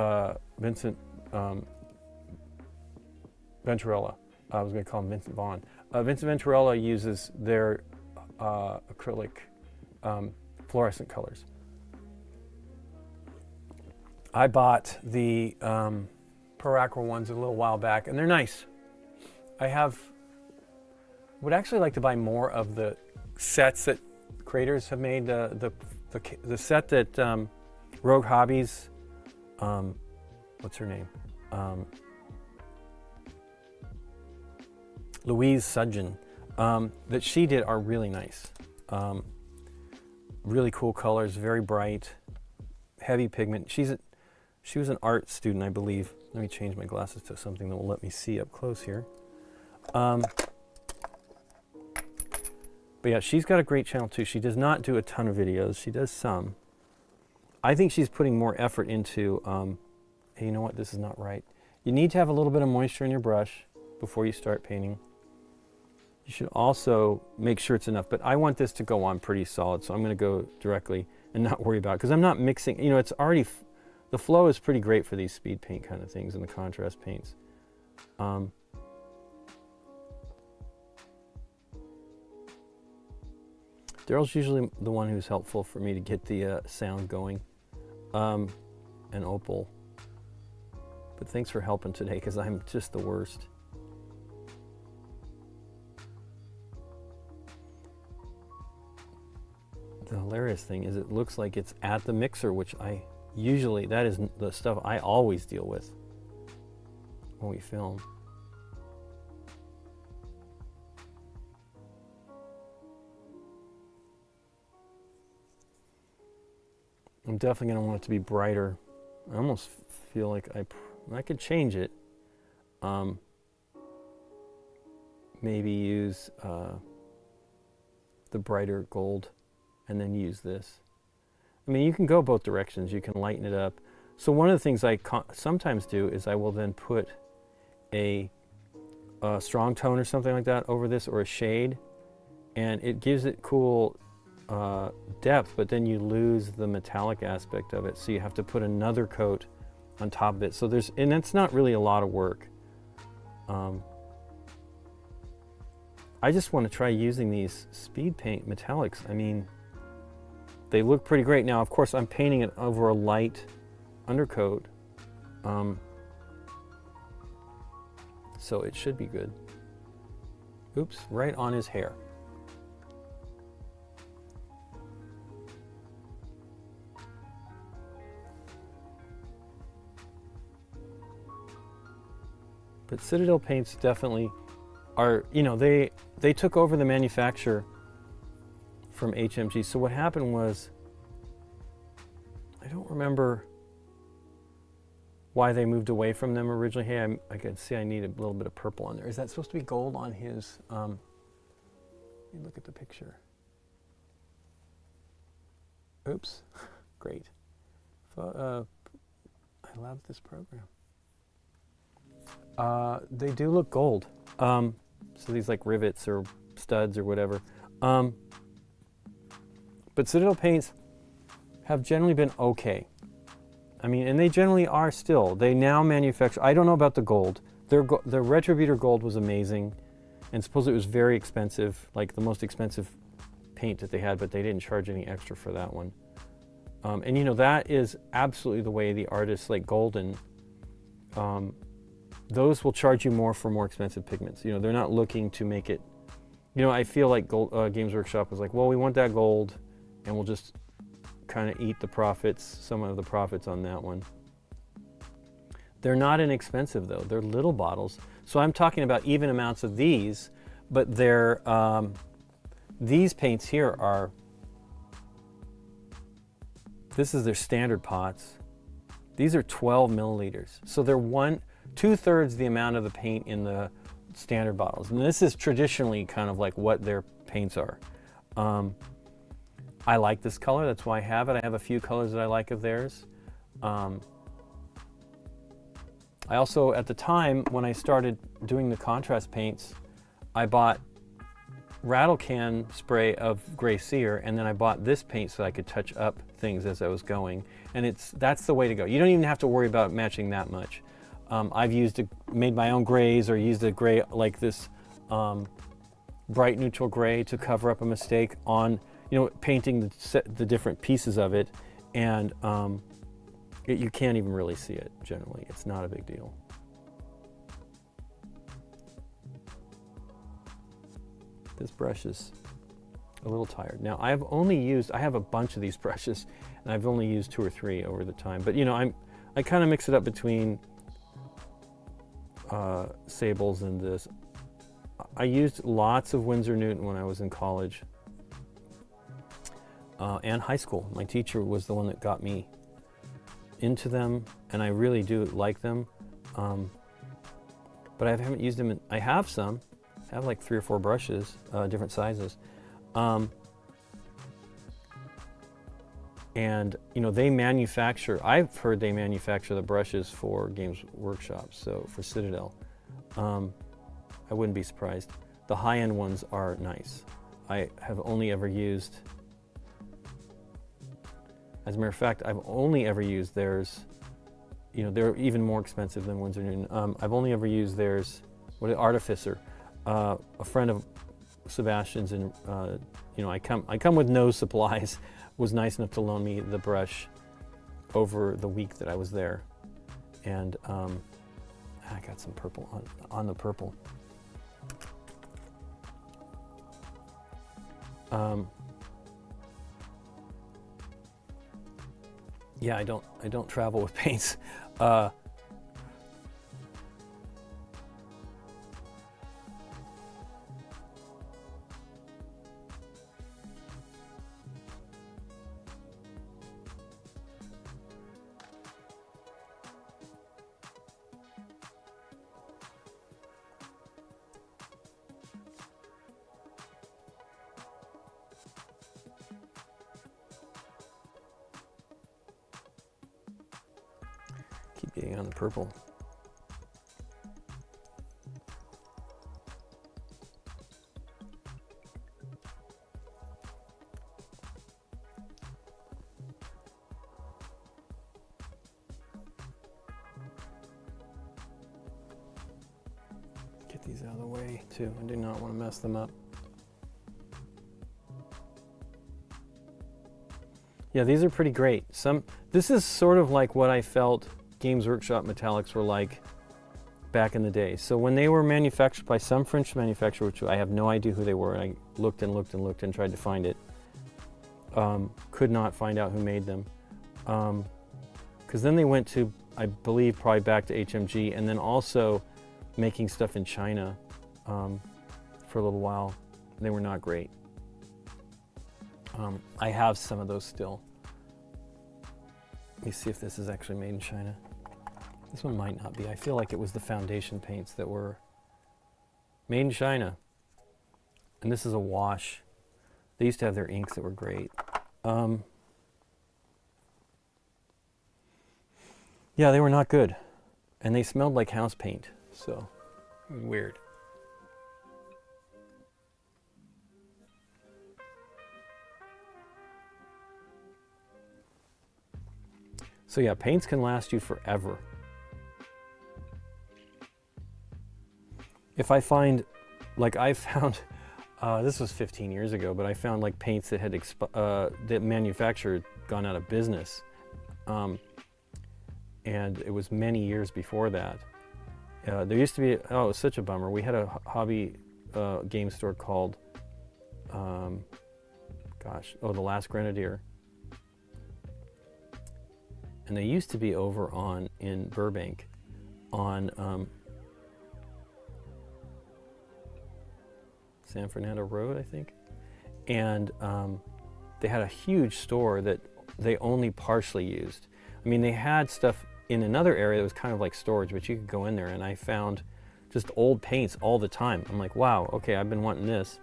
S1: Venturella. I was going to call him Vincent Vaughn. Vincent Venturella uses their acrylic fluorescent colors. I bought the Paracqua ones a little while back, and they're nice. Would actually like to buy more of the sets that creators have made. The set that Rogue Hobbies, what's her name? Louise Sudgeon, that she did are really nice. Really cool colors, very bright, heavy pigment. She was an art student, I believe. Let me change my glasses to something that will let me see up close here. But yeah, she's got a great channel too. She does not do a ton of videos. She does some. I think she's putting more effort into, hey, you know what, this is not right. You need to have a little bit of moisture in your brush before you start painting. You should also make sure it's enough, but I want this to go on pretty solid, so I'm going to go directly and not worry about it, because I'm not mixing, you know, it's already, the flow is pretty great for these speed paint kind of things and the contrast paints. Daryl's usually the one who's helpful for me to get the sound going, and Opal. But thanks for helping today, because I'm just the worst. The hilarious thing is it looks like it's at the mixer, which that is the stuff I always deal with when we film. I'm definitely going to want it to be brighter. I almost feel like I could change it. Maybe use the brighter gold and then use this. I mean, you can go both directions. You can lighten it up. So one of the things I sometimes do is I will then put a strong tone or something like that over this, or a shade, and it gives it cool depth, but then you lose the metallic aspect of it, so you have to put another coat on top of it. So and that's not really a lot of work. I just want to try using these speed paint metallics. I mean, they look pretty great. Now, of course, I'm painting it over a light undercoat, so it should be good. Oops, right on his hair. But Citadel paints definitely are, you know, they took over the manufacture from HMG. So what happened was, I don't remember why they moved away from them originally. Hey, I can see I need a little bit of purple on there. Is that supposed to be gold on his, let me look at the picture. Oops, great. I love this program. They do look gold. So these like rivets or studs or whatever. But Citadel paints have generally been okay. I mean, and they generally are still. They now manufacture, I don't know about the gold. Their Retributor gold was amazing, and supposedly it was very expensive, like the most expensive paint that they had, but they didn't charge any extra for that one. And you know, that is absolutely the way the artists like Golden, those will charge you more for more expensive pigments. You know, they're not looking to make it, you know, I feel like Games Workshop was like, well, we want that gold and we'll just kind of eat the profits, some of the profits on that one. They're not inexpensive though, they're little bottles. So I'm talking about even amounts of these, but they're, these paints here are, this is their standard pots. These are 12 milliliters. So they're 2/3 the amount of the paint in the standard bottles. And this is traditionally kind of like what their paints are. I like this color, that's why I have it. I have a few colors that I like of theirs. I also, at the time when I started doing the contrast paints, I bought rattle can spray of Gray Seer, and then I bought this paint so I could touch up things as I was going. And that's the way to go. You don't even have to worry about matching that much. I've made my own grays, or used a gray like this bright neutral gray to cover up a mistake on, you know, painting the different pieces of it, and you can't even really see it generally. It's not a big deal. This brush is a little tired. Now I have a bunch of these brushes, and I've only used 2 or 3 over the time. But you know, I kind of mix it up between Sables and this. I used lots of Winsor Newton when I was in college and high school. My teacher was the one that got me into them, and I really do like them. But I haven't used them. I have some. I have like 3 or 4 brushes, different sizes. And you know, I've heard they manufacture the brushes for Games Workshop, so for Citadel. I wouldn't be surprised. The high-end ones are nice. I have only ever used, as a matter of fact, I've only ever used theirs. You know, they're even more expensive than Winsor Newton. I've only ever used theirs, Artificer. A friend of Sebastian's, and you know, I come with no supplies, was nice enough to loan me the brush over the week that I was there, and I got some purple on the purple. Yeah, I don't travel with paints. Keep getting on the purple. Get these out of the way too. I do not want to mess them up. Yeah, these are pretty great. This is sort of like what I felt Games Workshop metallics were like back in the day. So when they were manufactured by some French manufacturer, which I have no idea who they were, I looked and looked and looked and tried to find it. Could not find out who made them. Because then they went to, I believe, probably back to HMG, and then also making stuff in China for a little while. They were not great. I have some of those still. Let me see if this is actually made in China. This one might not be. I feel like it was the foundation paints that were made in China. And this is a wash. They used to have their inks that were great. Yeah, they were not good. And they smelled like house paint, so it was weird. So yeah, paints can last you forever. If I find, like I found This was 15 years ago, but I found like paints that had that manufacturer had gone out of business, and it was many years before that. There used to be, it was such a bummer. We had a hobby game store called, The Last Grenadier, and they used to be over in Burbank, on San Fernando Road, I think, and they had a huge store that they only partially used. I mean, they had stuff in another area that was kind of like storage, but you could go in there, and I found just old paints all the time. I'm like, wow, okay, I've been wanting this.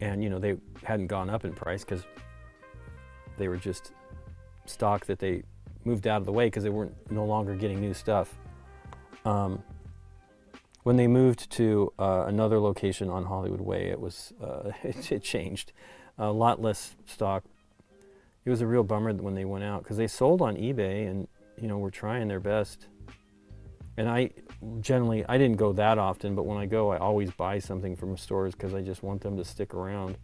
S1: And you know, they hadn't gone up in price because they were just stock that they moved out of the way because they weren't no longer getting new stuff. When they moved to another location on Hollywood Way, it was it changed. A lot less stock. It was a real bummer when they went out because they sold on eBay and, you know, were trying their best. And I didn't go that often, but when I go, I always buy something from stores because I just want them to stick around.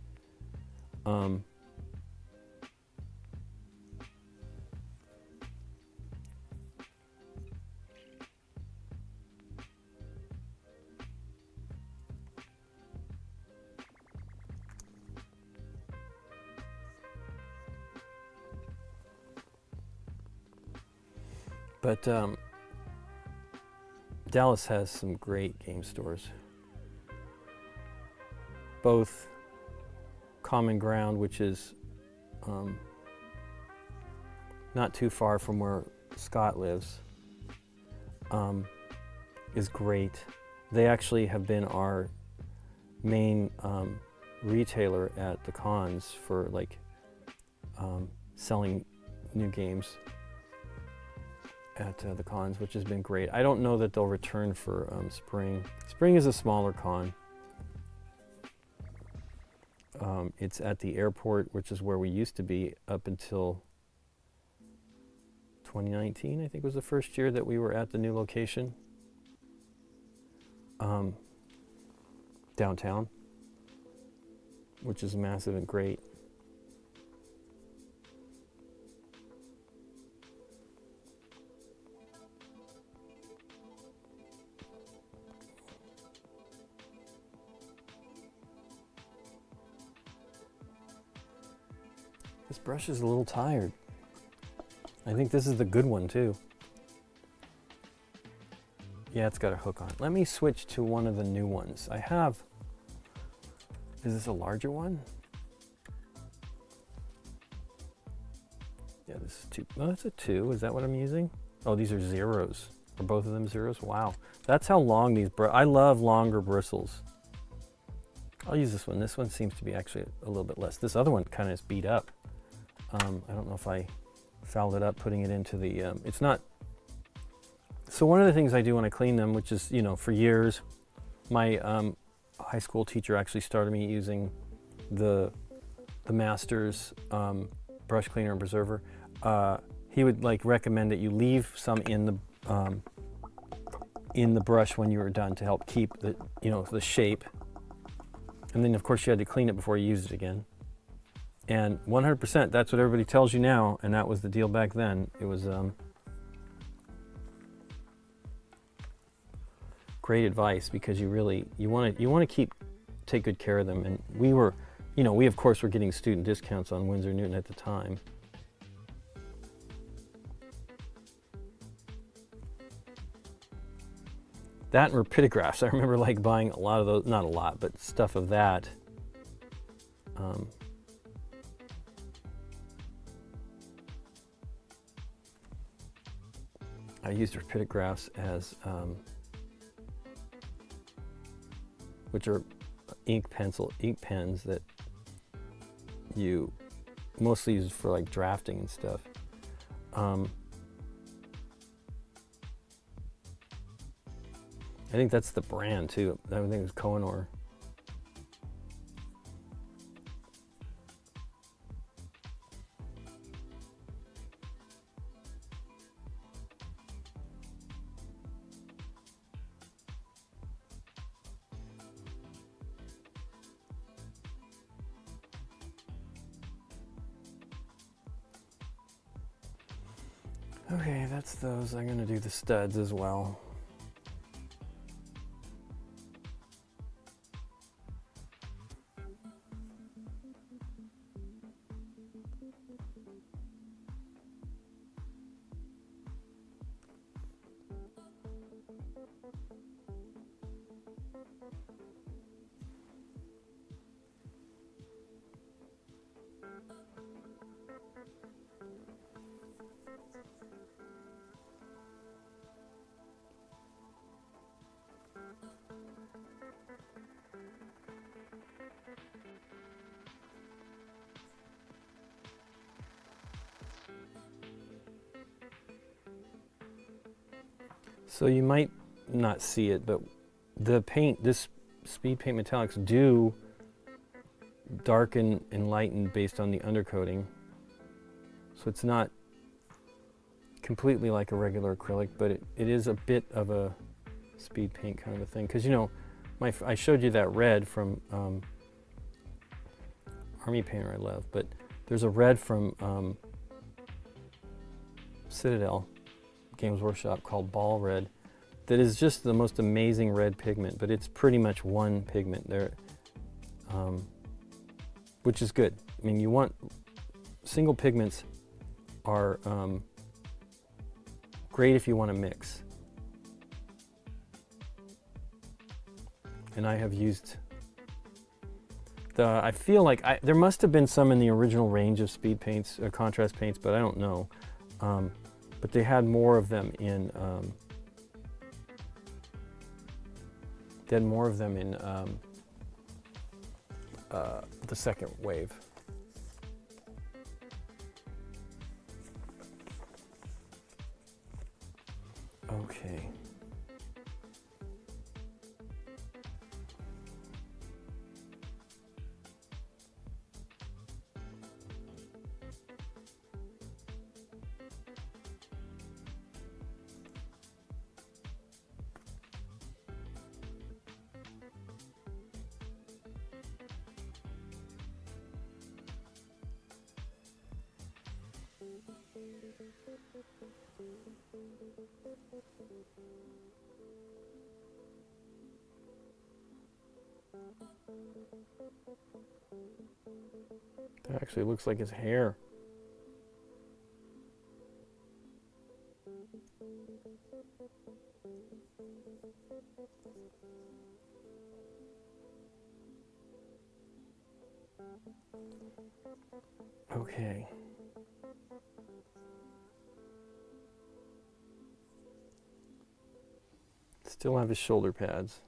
S1: But Dallas has some great game stores. Both Common Ground, which is not too far from where Scott lives, is great. They actually have been our main retailer at the cons for like selling new games at the cons, which has been great. I don't know that they'll return for spring. Spring is a smaller con. It's at the airport, which is where we used to be up until 2019, I think was the first year that we were at the new location. Downtown, which is massive and great. This brush is a little tired. I think this is the good one too. Yeah, it's got a hook on it. Let me switch to one of the new ones. I have, is this a larger one? Yeah, this is 2. Oh, that's a 2. Is that what I'm using? Oh, these are zeros. Are both of them zeros? Wow. That's how long these I love longer bristles. I'll use this one. This one seems to be actually a little bit less. This other one kind of is beat up. I don't know if I fouled it up putting it into the, it's not. So one of the things I do when I clean them, which is, you know, for years, my high school teacher actually started me using the Master's brush cleaner and preserver. He would like recommend that you leave some in the brush when you were done to help keep the, you know, the shape. And then of course you had to clean it before you used it again. And 100%, that's what everybody tells you now, and that was the deal back then. It was great advice because you want to take good care of them. And we were, you know, we of course were getting student discounts on Winsor Newton at the time. That and rapidographs. I remember like buying a lot of those, not a lot, but stuff of that. I used rapidographs as, which are ink pens that you mostly use for like drafting and stuff. I think that's the brand too. I think it was Kohinoor. Okay, that's those. I'm gonna do the studs as well. So you might not see it, but the paint, this speed paint metallics do darken and lighten based on the undercoating. So it's not completely like a regular acrylic, but it is a bit of a speed paint kind of a thing. Because, you know, I showed you that red from Army Painter I love, but there's a red from Citadel Games Workshop called Ball Red that is just the most amazing red pigment, but it's pretty much one pigment there, which is good. I mean, you want single pigments are great if you want to mix. And I have used I feel like there must have been some in the original range of speed paints or contrast paints, but I don't know. But they had more of them in the second wave. Okay. That actually looks like his hair. Okay. Still have his shoulder pads.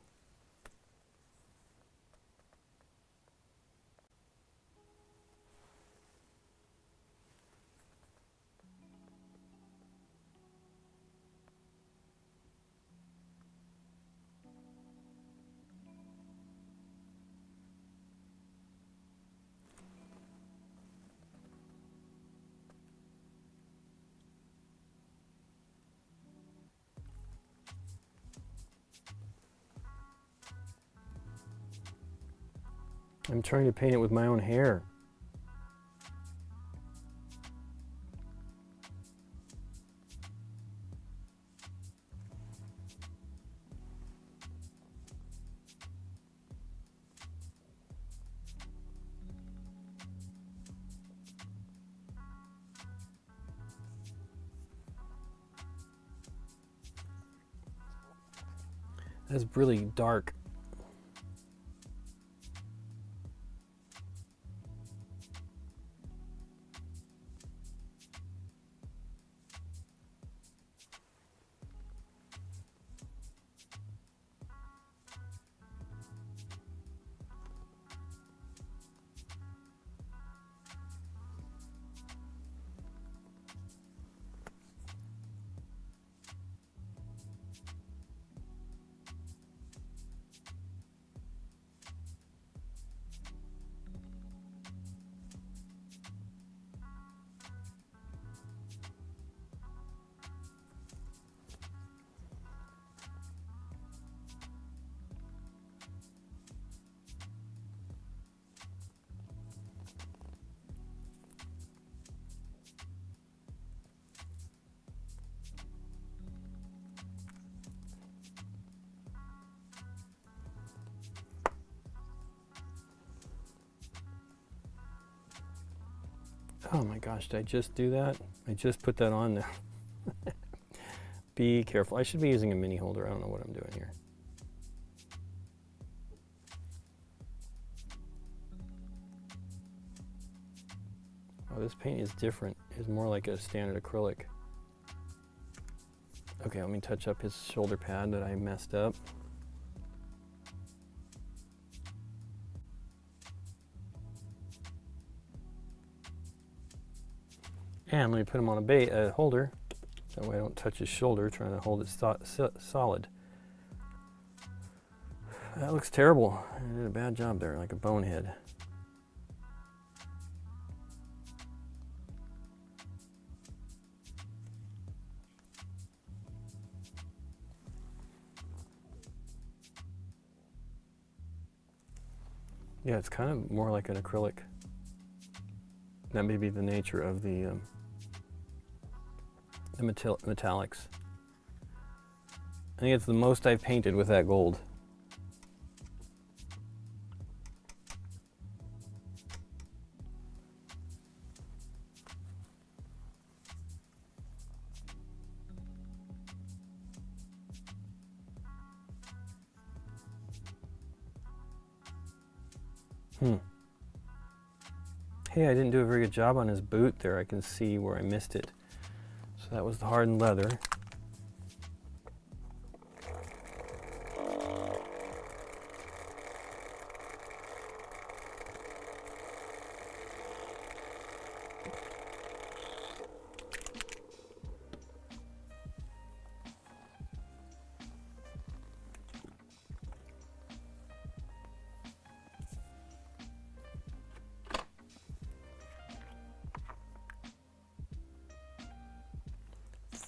S1: I'm trying to paint it with my own hair. That's really dark. Oh my gosh, did I just do that? I just put that on there. Be careful. I should be using a mini holder. I don't know what I'm doing here. Oh, this paint is different. It's more like a standard acrylic. Okay, let me touch up his shoulder pad that I messed up. And let me put him on a holder. That way I don't touch his shoulder trying to hold it solid. That looks terrible. I did a bad job there, like a bonehead. Yeah, it's kind of more like an acrylic. That may be the nature of the metallics. I think it's the most I've painted with that gold. Hey, I didn't do a very good job on his boot there. I can see where I missed it. So that was the hardened leather.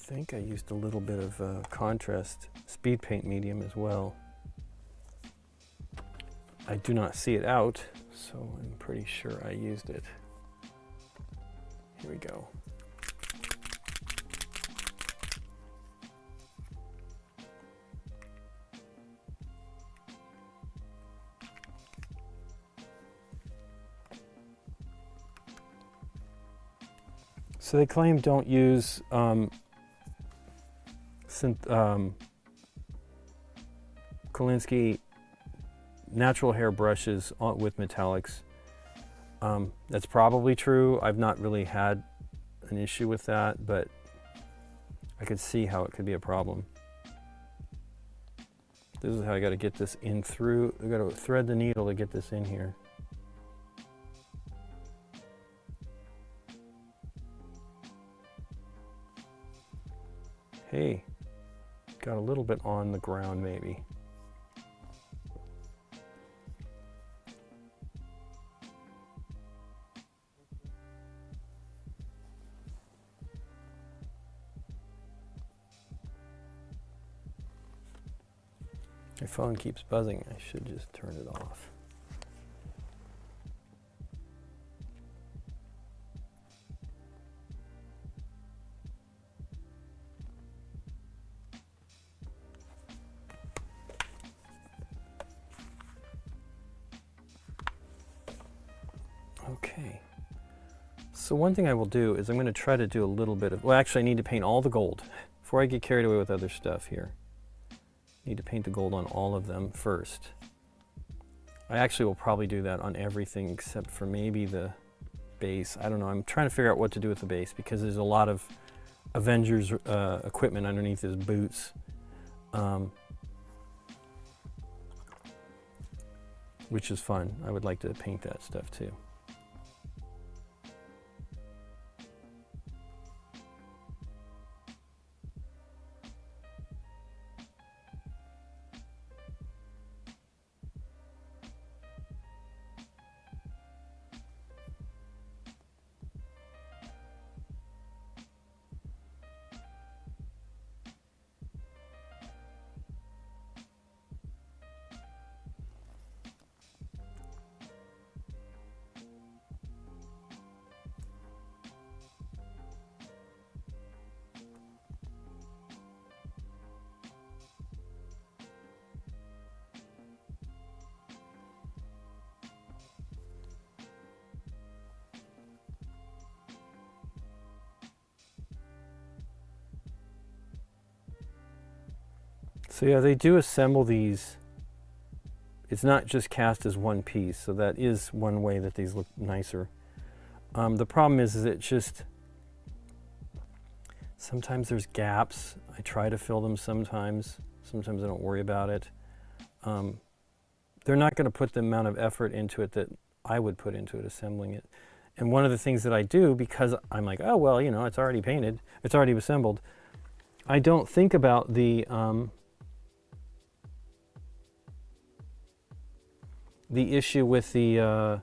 S1: I think I used a little bit of contrast speed paint medium as well. I do not see it out, so I'm pretty sure I used it. Here we go. So they claim don't use Kolinsky natural hair brushes with metallics. That's probably true. I've not really had an issue with that, but I could see how it could be a problem. This is how I got to get this in through. I got to thread the needle to get this in here. Hey, got a little bit on the ground maybe. My phone keeps buzzing. I should just turn it off. Okay. So one thing I will do is I'm going to try to do a little bit of, well, actually I need to paint all the gold before I get carried away with other stuff here. Need to paint the gold on all of them first. I actually will probably do that on everything except for maybe the base. I don't know. I'm trying to figure out what to do with the base because there's a lot of Avengers equipment underneath his boots. Which is fun. I would like to paint that stuff too. So yeah, they do assemble these. It's not just cast as one piece, so that is one way that these look nicer. The problem is it just, sometimes there's gaps. I try to fill them sometimes. Sometimes I don't worry about it. They're not going to put the amount of effort into it that I would put into it assembling it. And one of the things that I do, because I'm like, oh, well, you know, it's already painted, it's already assembled, I don't think about the issue with the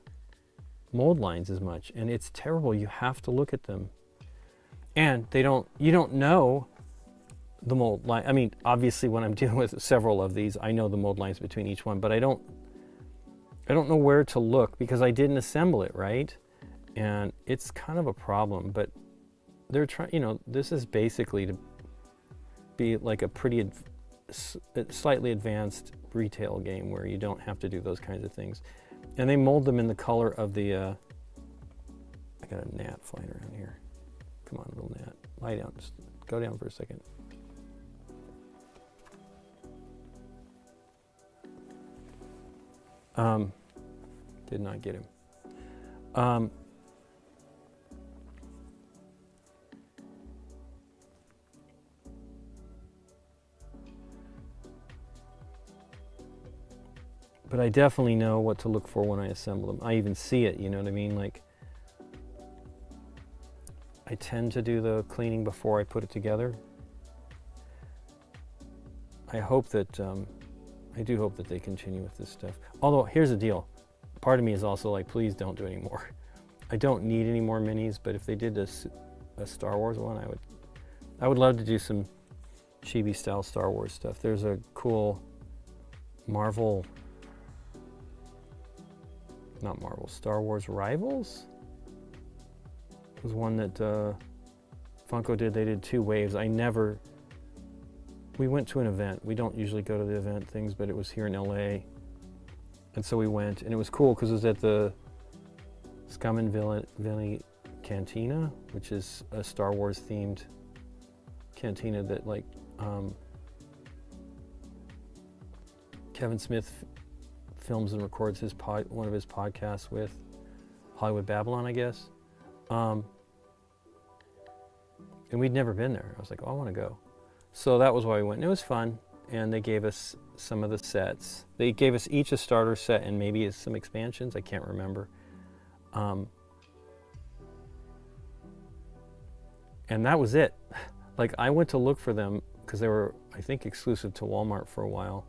S1: mold lines as much. And it's terrible. You have to look at them. And you don't know the mold line. I mean, obviously when I'm dealing with several of these, I know the mold lines between each one, but I don't know where to look because I didn't assemble it, right? And it's kind of a problem, but they're trying, you know, this is basically to be like a pretty slightly advanced retail game where you don't have to do those kinds of things. And they mold them in the color of the, I got a gnat flying around here. Come on, little gnat, lie down, just go down for a second. Did not get him. But I definitely know what to look for when I assemble them. I even see it, you know what I mean? Like, I tend to do the cleaning before I put it together. I hope that, I do hope that they continue with this stuff. Although, here's the deal. Part of me is also like, please don't do any more. I don't need any more minis, but if they did a Star Wars one, I would love to do some chibi style Star Wars stuff. There's a cool Star Wars Rivals was one that Funko did. They did 2 waves. We went to an event. We don't usually go to the event things, but it was here in LA. And so we went, and it was cool because it was at the Scum and Villainy Cantina, which is a Star Wars themed cantina that like Kevin Smith films and records one of his podcasts with, Hollywood Babylon, I guess. And we'd never been there. I was like, oh, I want to go. So that was why we went, and it was fun. And they gave us some of the sets. They gave us each a starter set and maybe some expansions. I can't remember. And that was it. Like, I went to look for them because they were, I think, exclusive to Walmart for a while.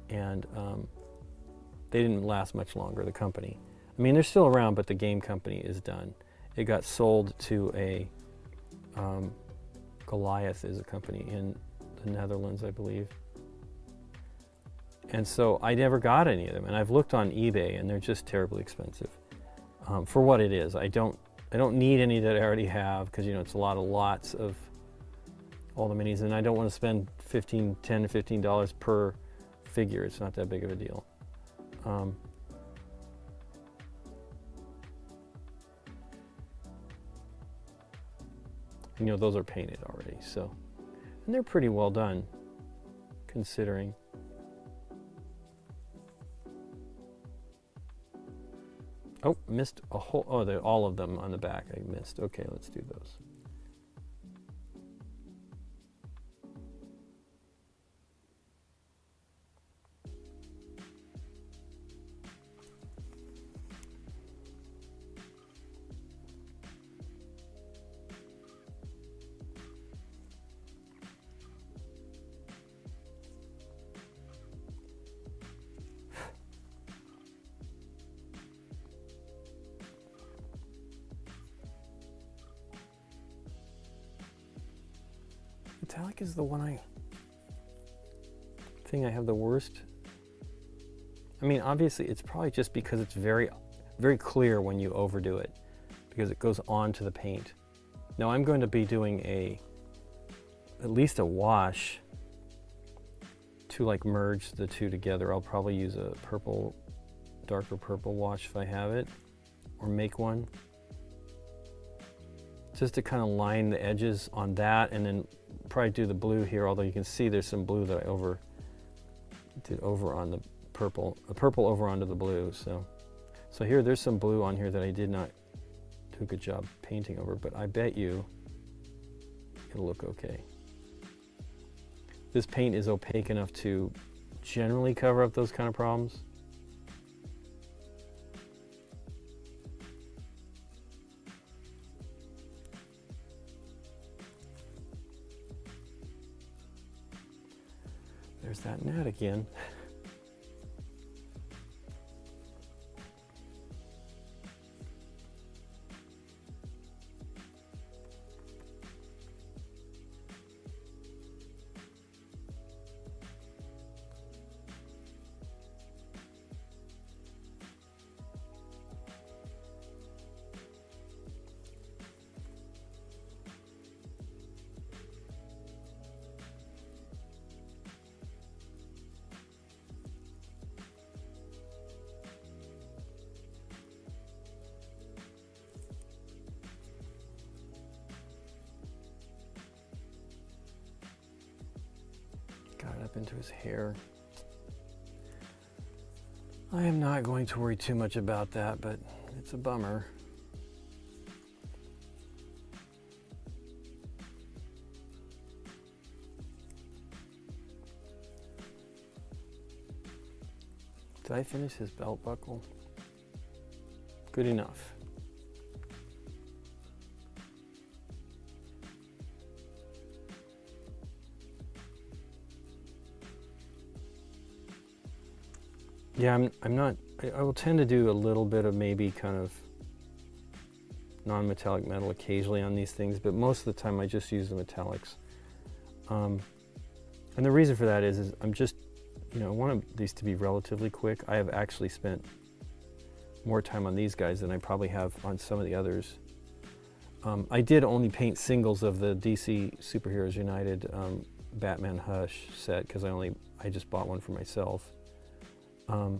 S1: And they didn't last much longer, the company. I mean, they're still around, but the game company is done. It got sold to a, Goliath is a company in the Netherlands, I believe. And so I never got any of them. And I've looked on eBay, and they're just terribly expensive for what it is. I don't need any that I already have because, you know, it's a lot of lots of all the minis, and I don't want to spend $10 to $15 per figure. It's not that big of a deal. You know, those are painted already, so, and they're pretty well done, considering. Oh, missed a whole, oh, they're all of them on the back I missed. Okay, let's do those. Metallic is the one I have the worst. I mean, obviously, it's probably just because it's very, very clear when you overdo it, because it goes on to the paint. Now, I'm going to be doing at least a wash to like merge the two together. I'll probably use a purple, darker purple wash if I have it, or make one, just to kind of line the edges on that, and then probably do the blue here, although you can see there's some blue that I did over on the purple, a purple over onto the blue. So here, there's some blue on here that I did not do a good job painting over, but I bet you it'll look okay. This paint is opaque enough to generally cover up those kind of problems. There's that gnat again. Got it up into his hair. I am not going to worry too much about that, but it's a bummer. Did I finish his belt buckle? Good enough. Yeah, I will tend to do a little bit of maybe kind of non-metallic metal occasionally on these things, but most of the time I just use the metallics. And the reason for that is I'm just, I want these to be relatively quick. I have actually spent more time on these guys than I probably have on some of the others. I did only paint singles of the DC Superheroes United Batman Hush set because I just bought one for myself. I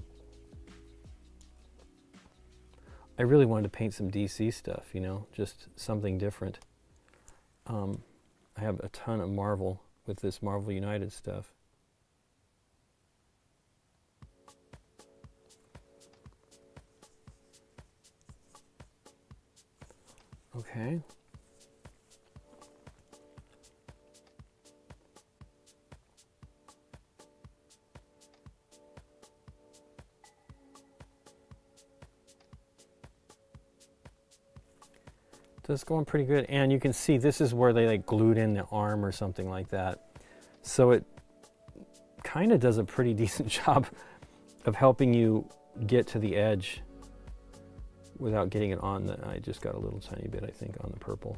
S1: really wanted to paint some DC stuff, just something different. I have a ton of Marvel with this Marvel United stuff. Okay. That's going pretty good, and you can see this is where they glued in the arm or something like that. So it kind of does a pretty decent job of helping you get to the edge without getting it on the, I just got a little tiny bit, I think, on the purple.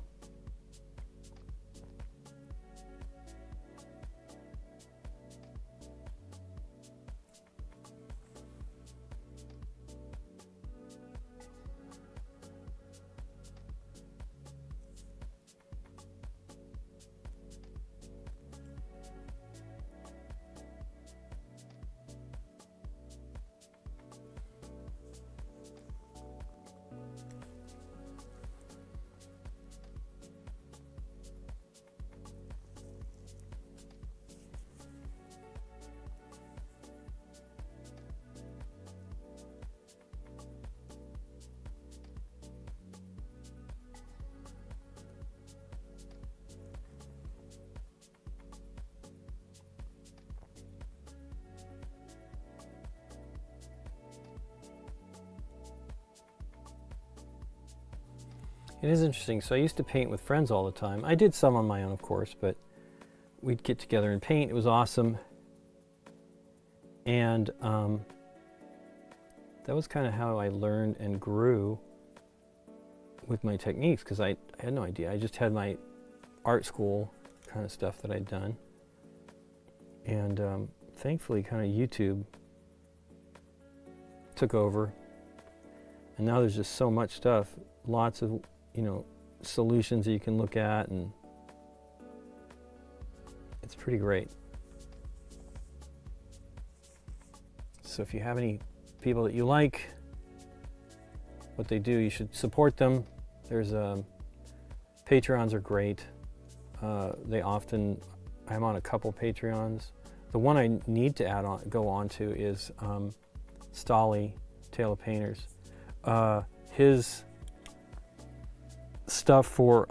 S1: It is interesting. So I used to paint with friends all the time. I did some on my own, of course, but we'd get together and paint. It was awesome. And that was kind of how I learned and grew with my techniques, because I had no idea. I just had my art school kind of stuff that I'd done. And thankfully, kind of YouTube took over. And now there's just so much stuff, lots of solutions that you can look at, and it's pretty great. So if you have any people that you like, what they do, you should support them. There's Patreons are great. I'm on a couple Patreons. The one I need to go on to is Stolly, Tale of Painters. His stuff for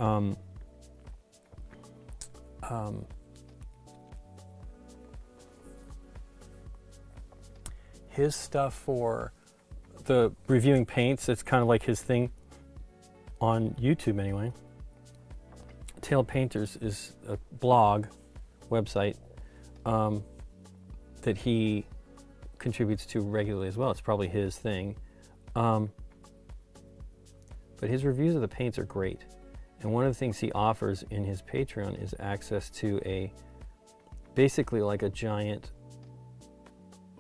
S1: the reviewing paints, it's kind of like his thing on YouTube anyway. Tale of Painters is a blog website that he contributes to regularly as well. It's probably his thing. But his reviews of the paints are great. And one of the things he offers in his Patreon is access to basically like a giant,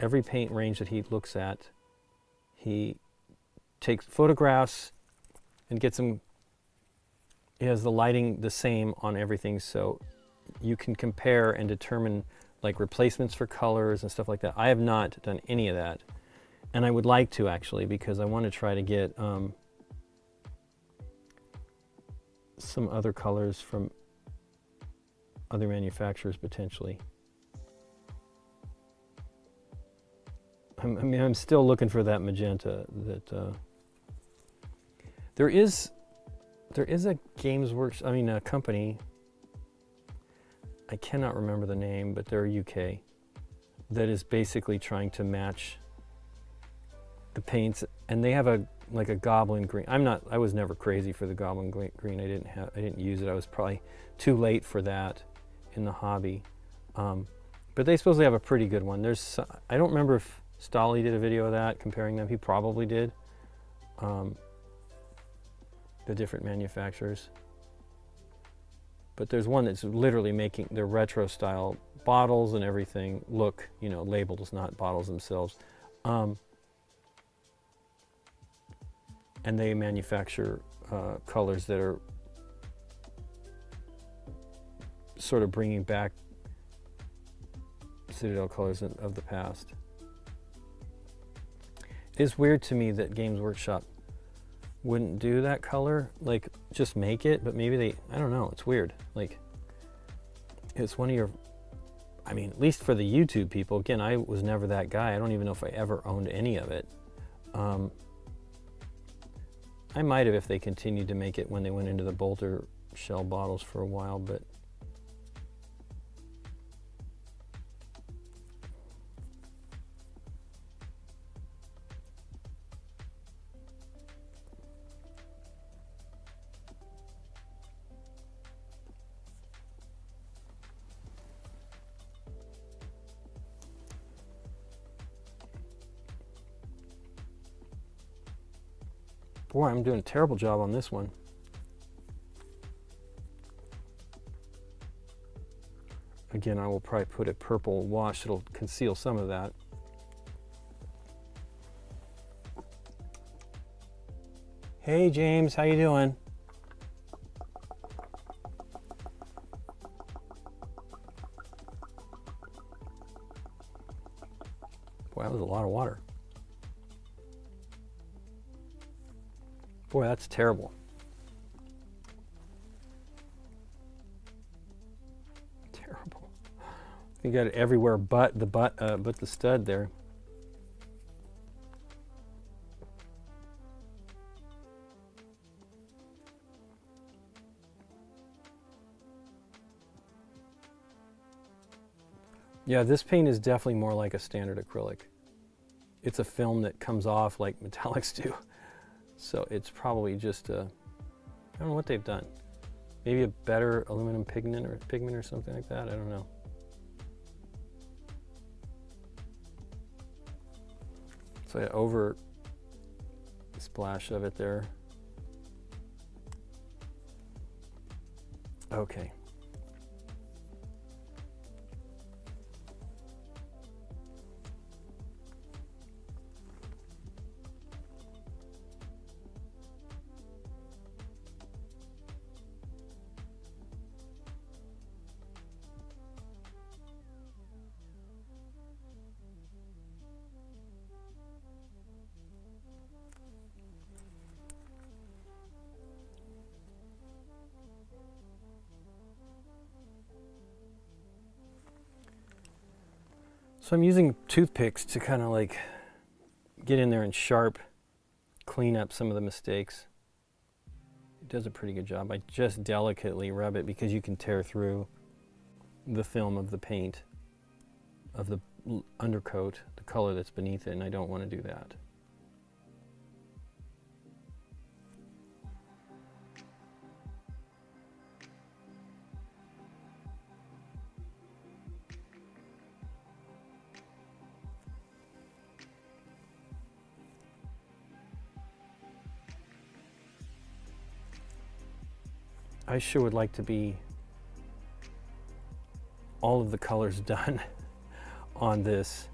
S1: every paint range that he looks at, he takes photographs and gets them. He has the lighting the same on everything, so you can compare and determine like replacements for colors and stuff like that. I have not done any of that, and I would like to actually, because I want to try to get some other colors from other manufacturers potentially. I'm still looking for that magenta. There is a a company, I cannot remember the name, but they're UK, that is basically trying to match the paints, and they have a goblin green. I was never crazy for the goblin green. I didn't use it. I was probably too late for that in the hobby. But they supposedly have a pretty good one. I don't remember if Stolly did a video of that, comparing them. He probably did. The different manufacturers. But there's one that's literally making their retro style bottles and everything look, labels, not bottles themselves. And they manufacture colors that are sort of bringing back Citadel colors of the past. It's weird to me that Games Workshop wouldn't do that color, like just make it, but maybe I don't know, it's weird. Like, it's one of your, at least for the YouTube people, again, I was never that guy. I don't even know if I ever owned any of it. I might have if they continued to make it when they went into the bolter shell bottles for a while, but boy, I'm doing a terrible job on this one. Again, I will probably put a purple wash. It'll conceal some of that. Hey, James, how you doing? Boy, that was a lot of water. Boy, that's terrible. Terrible. You got it everywhere but the stud there. Yeah, this paint is definitely more like a standard acrylic. It's a film that comes off like metallics do. So it's probably just I don't know what they've done. Maybe a better aluminum pigment or something like that. I don't know. So I over splash of it there. Okay. So I'm using toothpicks to kind of like get in there and clean up some of the mistakes. It does a pretty good job. I just delicately rub it because you can tear through the film of the paint, of the undercoat, the color that's beneath it, and I don't want to do that. I sure would like to be all of the colors done on this,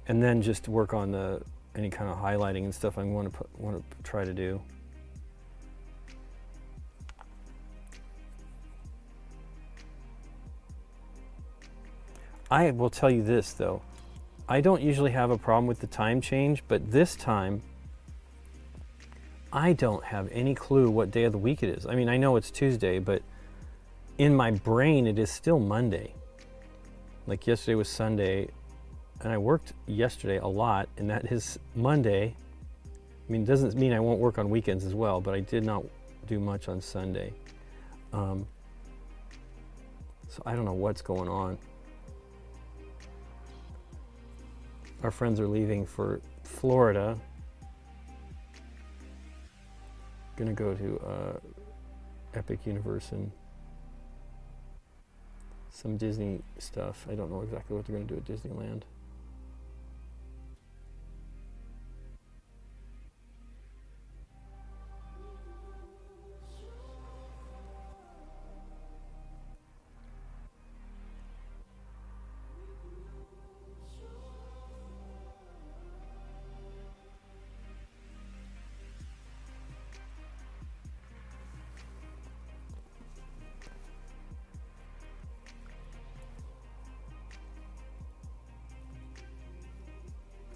S1: and then just work on any kind of highlighting and stuff I want to try to do. I will tell you this though, I don't usually have a problem with the time change, but this time I don't have any clue what day of the week it is. I mean, I know it's Tuesday, but in my brain it is still Monday. Like yesterday was Sunday, and I worked yesterday a lot, and that is Monday. I mean, it doesn't mean I won't work on weekends as well, but I did not do much on Sunday. So I don't know what's going on. Our friends are leaving for Florida. Gonna go to Epic Universe and some Disney stuff. I don't know exactly what they're gonna do at Disneyland.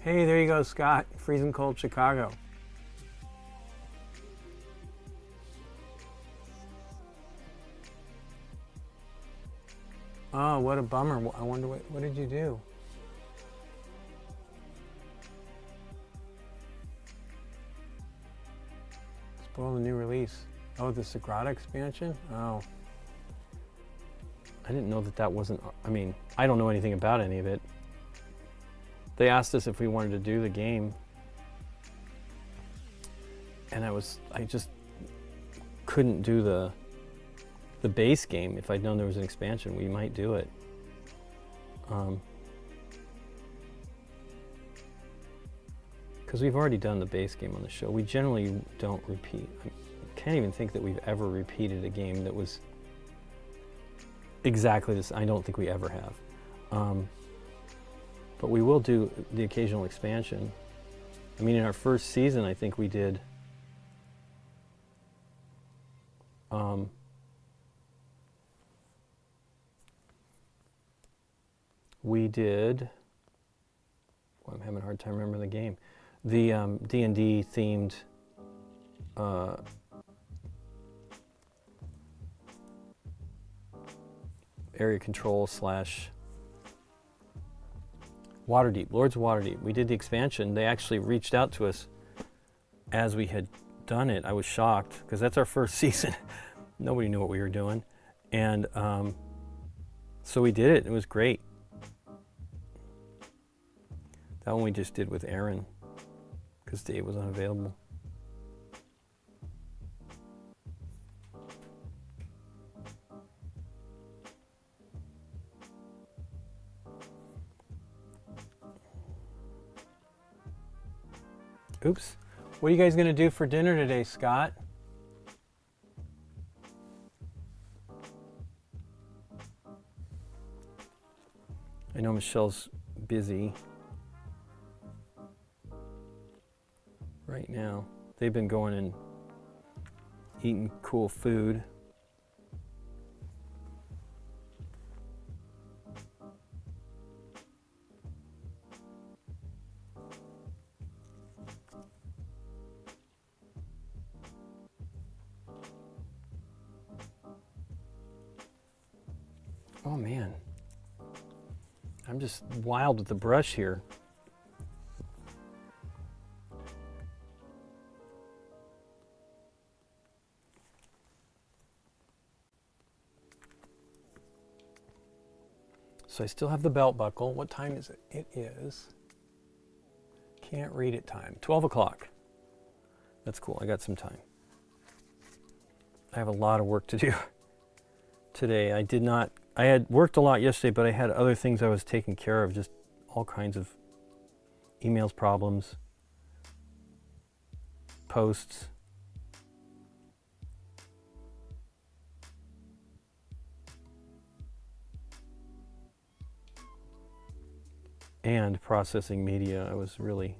S1: Hey, there you go, Scott. Freezing cold Chicago. Oh, what a bummer. I wonder what did you do? Spoil the new release. Oh, the Sagrada expansion? Oh. I didn't know that wasn't, I mean, I don't know anything about any of it. They asked us if we wanted to do the game, and I just couldn't do the base game. If I'd known there was an expansion, we might do it. Because we've already done the base game on the show. We generally don't repeat. I can't even think that we've ever repeated a game that was exactly this. I don't think we ever have. But we will do the occasional expansion. I mean, in our first season, I think we did well, I'm having a hard time remembering the game. The D&D themed area control / Waterdeep, Lords of Waterdeep. We did the expansion. They actually reached out to us as we had done it. I was shocked because that's our first season. Nobody knew what we were doing. And so we did it. It was great. That one we just did with Aaron because Dave was unavailable. Oops. What are you guys going to do for dinner today, Scott? I know Michelle's busy right now. They've been going and eating cool food. Oh man, I'm just wild with the brush here. So I still have the belt buckle. What time is it? It is, can't read it time, 12 o'clock. That's cool, I got some time. I have a lot of work to do today. I had worked a lot yesterday, but I had other things I was taking care of, just all kinds of emails, problems, posts. And processing media. I was really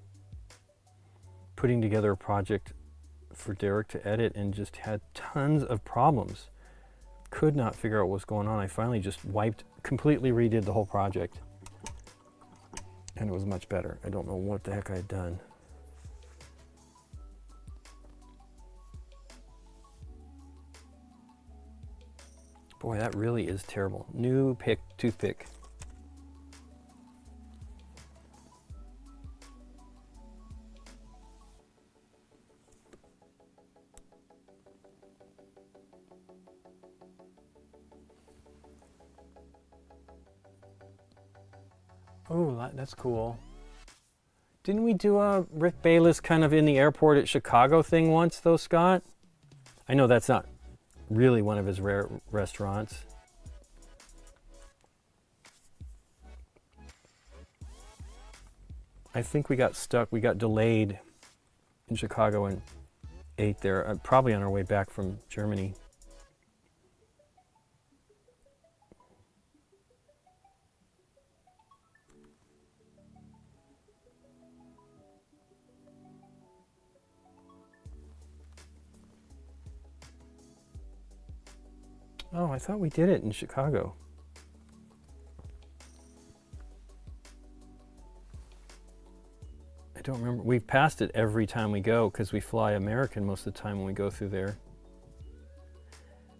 S1: putting together a project for Derek to edit and just had tons of problems. Could not figure out what was going on. I finally just completely redid the whole project. And it was much better. I don't know what the heck I had done. Boy, that really is terrible. New toothpick. Oh, that's cool. Didn't we do a Rick Bayless kind of in the airport at Chicago thing once, though, Scott? I know that's not really one of his rare restaurants. I think we got stuck. We got delayed in Chicago and ate there, probably on our way back from Germany. Oh, I thought we did it in Chicago. I don't remember. We've passed it every time we go because we fly American most of the time when we go through there.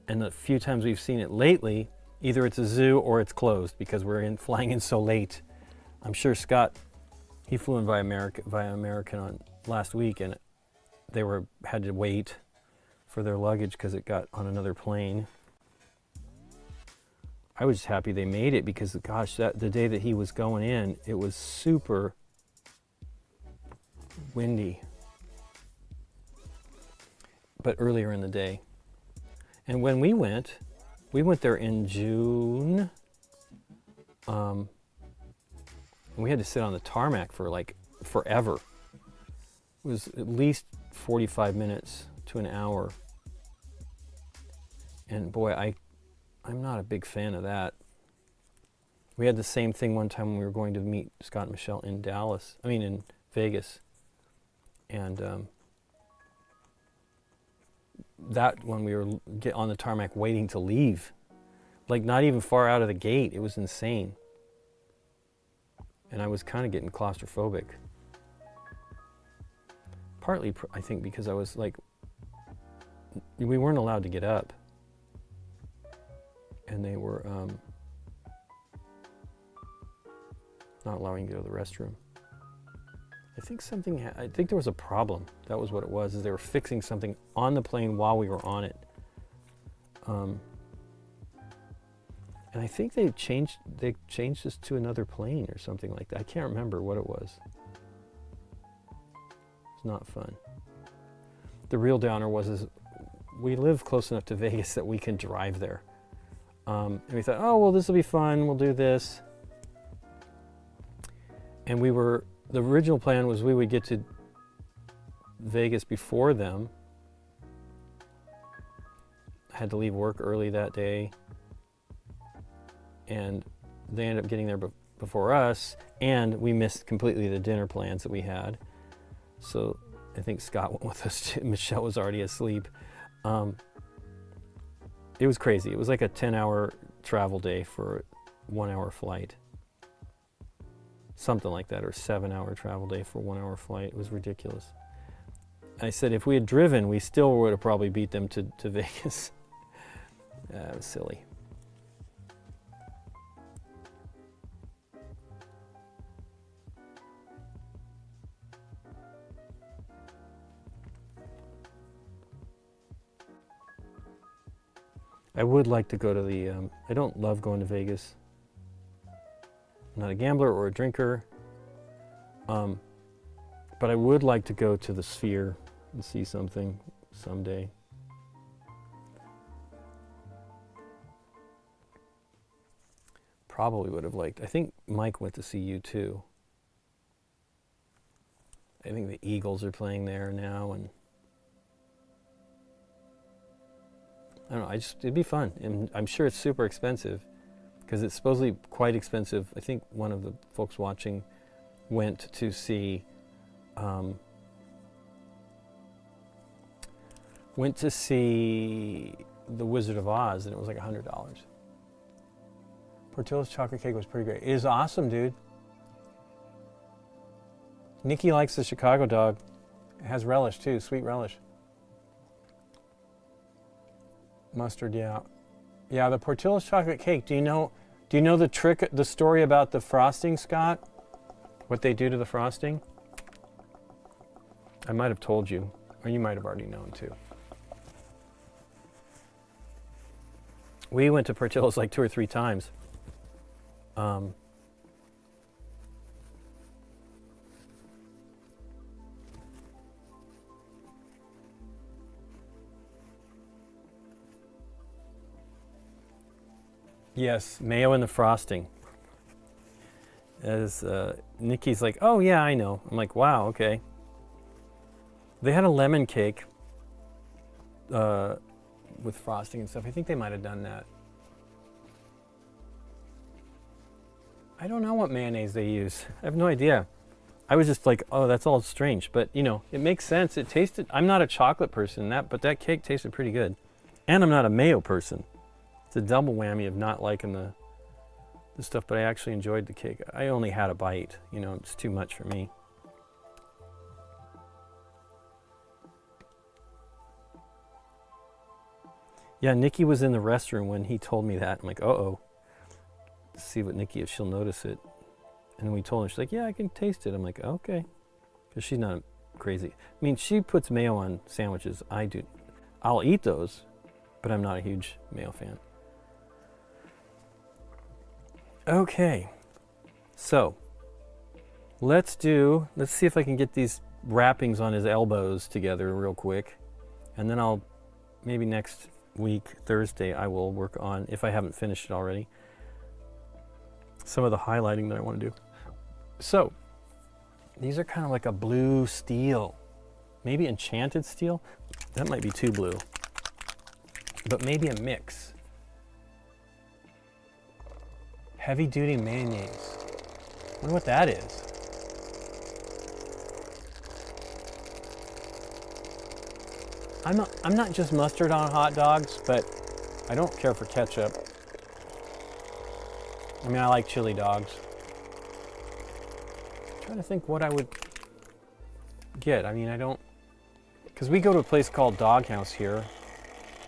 S1: And the few times we've seen it lately, either it's a zoo or it's closed because we're flying in so late. I'm sure Scott, he flew in via American on last week, and they had to wait for their luggage because it got on another plane. I was just happy they made it because, gosh, the day that he was going in, it was super windy. But earlier in the day. And when we went there in June. And we had to sit on the tarmac for like forever. It was at least 45 minutes to an hour. And boy, I'm not a big fan of that. We had the same thing one time when we were going to meet Scott and Michelle in Vegas. And that when we were on the tarmac waiting to leave, like not even far out of the gate, it was insane. And I was kind of getting claustrophobic. Partly, I think, because I was like, we weren't allowed to get up. And they were not allowing you to go to the restroom. I think there was a problem. That was what it was, is they were fixing something on the plane while we were on it. And I think they changed us to another plane or something like that. I can't remember what it was. It's not fun. The real downer was we live close enough to Vegas that we can drive there. And we thought, oh, well, this will be fun. We'll do this. And the original plan was we would get to Vegas before them. I had to leave work early that day. And they ended up getting there before us. And we missed completely the dinner plans that we had. So I think Scott went with us too. Michelle was already asleep. It was crazy. It was like a 10-hour travel day for a 1-hour flight. Something like that, or 7-hour travel day for a 1-hour flight. It was ridiculous. I said if we had driven, we still would have probably beat them to Vegas. It was silly. I would like to go to the, I don't love going to Vegas. I'm not a gambler or a drinker. But I would like to go to the Sphere and see something someday. Probably would have liked. I think Mike went to see you too. I think the Eagles are playing there now, and I don't know. It'd be fun, and I'm sure it's super expensive because it's supposedly quite expensive. I think one of the folks watching went to see the Wizard of Oz, and it was like $100. Portillo's chocolate cake was pretty great. It is awesome, dude. Nikki likes the Chicago dog. It has relish too, sweet relish. Mustard, yeah. Yeah, the Portillo's chocolate cake. Do you know the story about the frosting, Scott? What they do to the frosting? I might have told you, or you might have already known too. We went to Portillo's like 2 or 3 times. Yes, mayo in the frosting. As Nikki's like, oh yeah, I know. I'm like, wow, okay. They had a lemon cake with frosting and stuff. I think they might have done that. I don't know what mayonnaise they use. I have no idea. I was just like, oh, that's all strange. But, you know, it makes sense. It tasted, I'm not a chocolate person, but that cake tasted pretty good. And I'm not a mayo person. It's a double whammy of not liking the stuff, but I actually enjoyed the cake. I only had a bite. You know, it's too much for me. Yeah, Nikki was in the restroom when he told me that. I'm like, uh-oh. See what Nikki, if she'll notice it. And then we told her, she's like, yeah, I can taste it. I'm like, okay. Because she's not crazy. I mean, she puts mayo on sandwiches. I do. I'll eat those, but I'm not a huge mayo fan. Okay. So, let's see if I can get these wrappings on his elbows together real quick. And then I'll, maybe next week, Thursday, I will work on, if I haven't finished it already, some of the highlighting that I want to do. So, these are kind of like a blue steel. Maybe enchanted steel? That might be too blue. But maybe a mix. Heavy duty mayonnaise. I wonder what that is. I'm not just mustard on hot dogs, but I don't care for ketchup. I mean, I like chili dogs. I'm trying to think what I would get. I mean, I don't, because we go to a place called Doghouse here,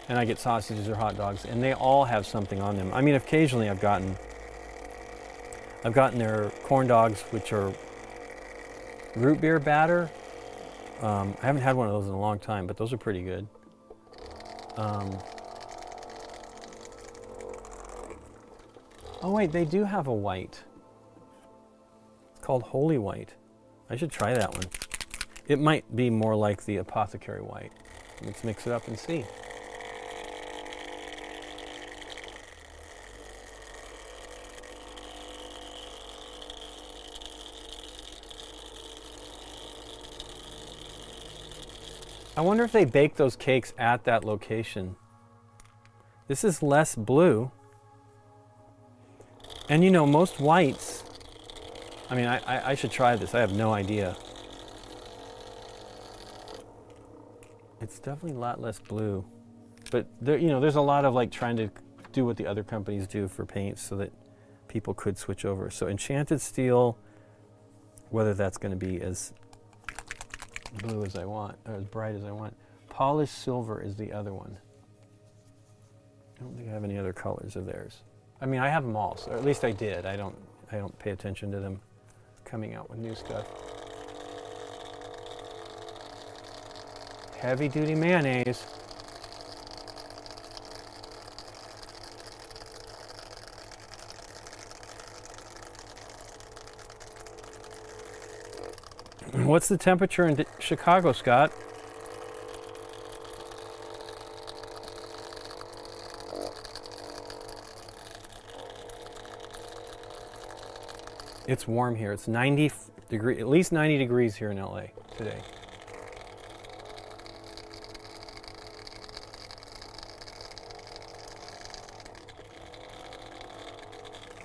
S1: and I get sausages or hot dogs, and they all have something on them. I mean, occasionally I've gotten their corn dogs, which are root beer batter. I haven't had one of those in a long time, but those are pretty good. Oh wait, they do have a white. It's called Holy White. I should try that one. It might be more like the apothecary white. Let's mix it up and see. I wonder if they bake those cakes at that location. This is less blue. And you know, most whites, I mean, I should try this. I have no idea. It's definitely a lot less blue. But there, you know, there's a lot of like trying to do what the other companies do for paints so that people could switch over. So enchanted steel, whether that's going to be as blue as I want, or as bright as I want. Polished silver is the other one. I don't think I have any other colors of theirs. I mean, I have them all, or at least I did. I don't pay attention to them coming out with new stuff. Heavy duty mayonnaise. What's the temperature in Chicago, Scott? It's warm here. It's 90 degree, at least 90 degrees here in LA today.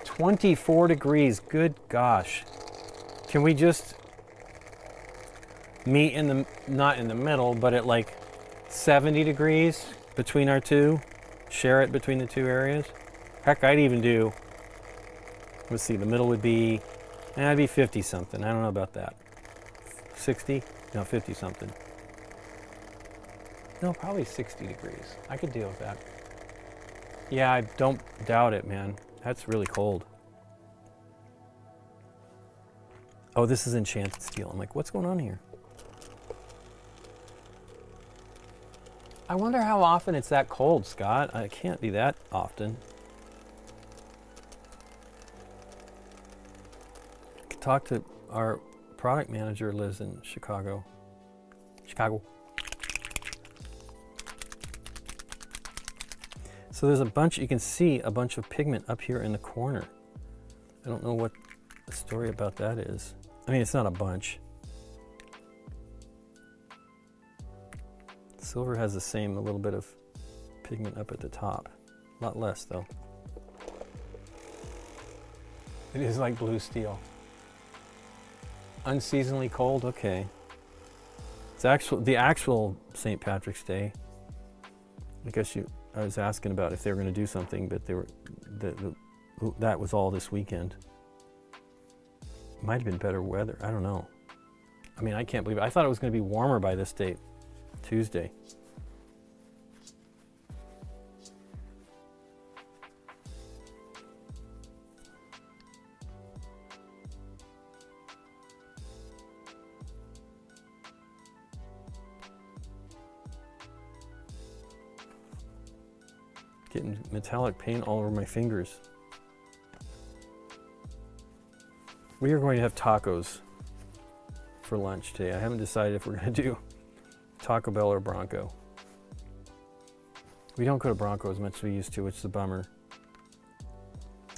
S1: "24 degrees, good gosh. Can we just meet in the, not in the middle, but at like 70 degrees between our two? Share it between the two areas? Heck, I'd even do, let's see, the middle would be, it'd be 50 something. I don't know about that. 60? No, 50 something. No, probably 60 degrees. I could deal with that. Yeah, I don't doubt it, man. That's really cold. Oh, this is enchanted steel. I'm like, what's going on here? I wonder how often it's that cold, Scott. It can't be that often. Talk to our product manager, lives in Chicago. So there's a bunch, you can see a bunch of pigment up here in the corner. I don't know what the story about that is. I mean, it's not a bunch. Silver has the same, a little bit of pigment up at the top. A lot less though. It is like blue steel. Unseasonably cold, okay. It's the actual St. Patrick's Day. I guess I was asking about if they were going to do something, but that was all this weekend. Might have been better weather, I don't know. I mean, I can't believe it. I thought it was going to be warmer by this date, Tuesday. Getting metallic paint all over my fingers. We are going to have tacos for lunch today. I haven't decided if we're going to do Taco Bell or Bronco. We don't go to Bronco as much as we used to, which is a bummer.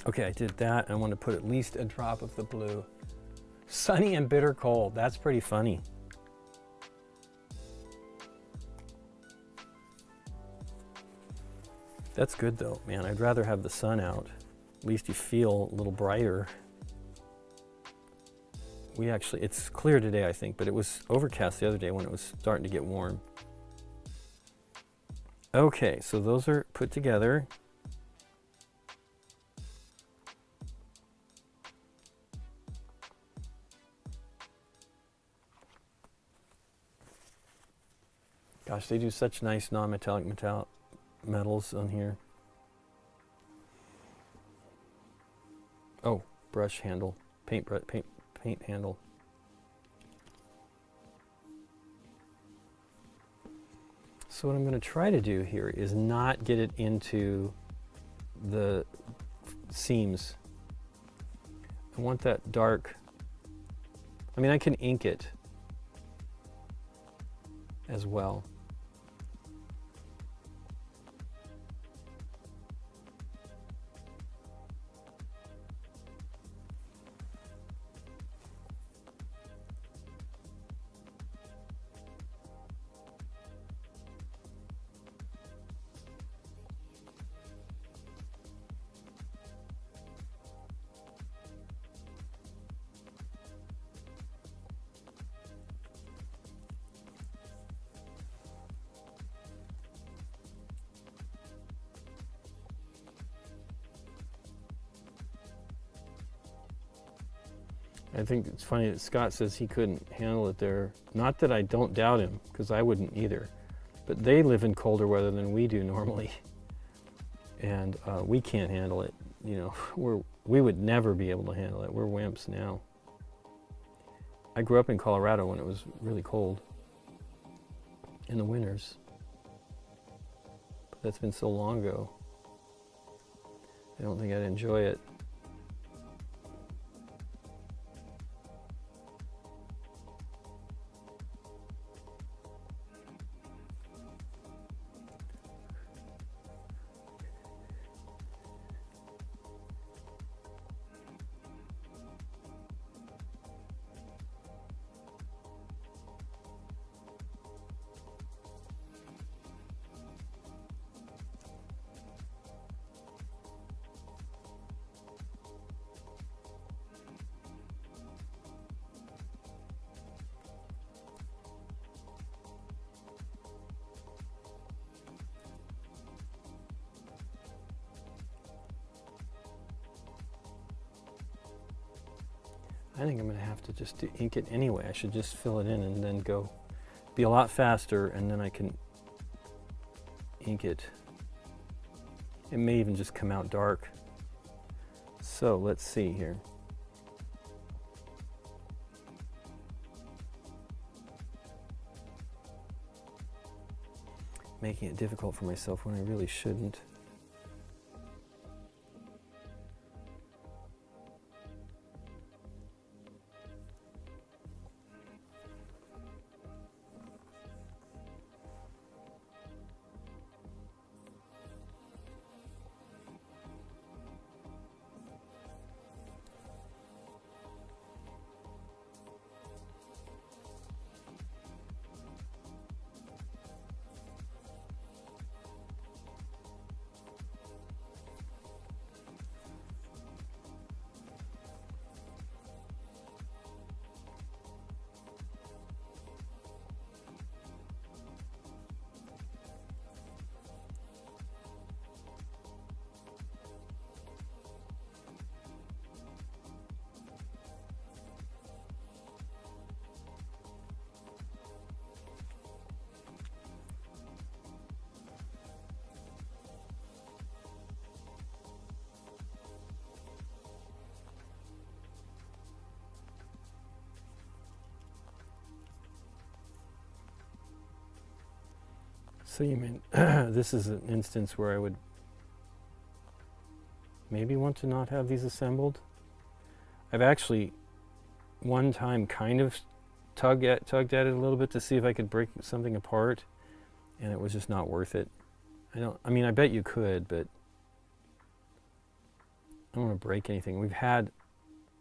S1: Okay, I did that. I want to put at least a drop of the blue. Sunny and bitter cold. That's pretty funny. That's good though, man. I'd rather have the sun out. At least you feel a little brighter. It's clear today, I think, but it was overcast the other day when it was starting to get warm. Okay, so those are put together. Gosh, they do such nice non-metallic metals on here. Oh, brush handle, paint handle. So what I'm going to try to do here is not get it into the seams. I want that dark. I mean, I can ink it as well. I think it's funny that Scott says he couldn't handle it there. Not that I don't doubt him, because I wouldn't either. But they live in colder weather than we do normally. And we can't handle it. You know, we would never be able to handle it. We're wimps now. I grew up in Colorado when it was really cold in the winters. But that's been so long ago. I don't think I'd enjoy it. I think I'm going to have to just ink it anyway. I should just fill it in and then go. Be a lot faster, and then I can ink it. It may even just come out dark. So let's see here. Making it difficult for myself when I really shouldn't. So you mean this is an instance where I would maybe want to not have these assembled? I've actually one time kind of tugged at it a little bit to see if I could break something apart, and it was just not worth it. I mean, I bet you could, but I don't want to break anything. We've had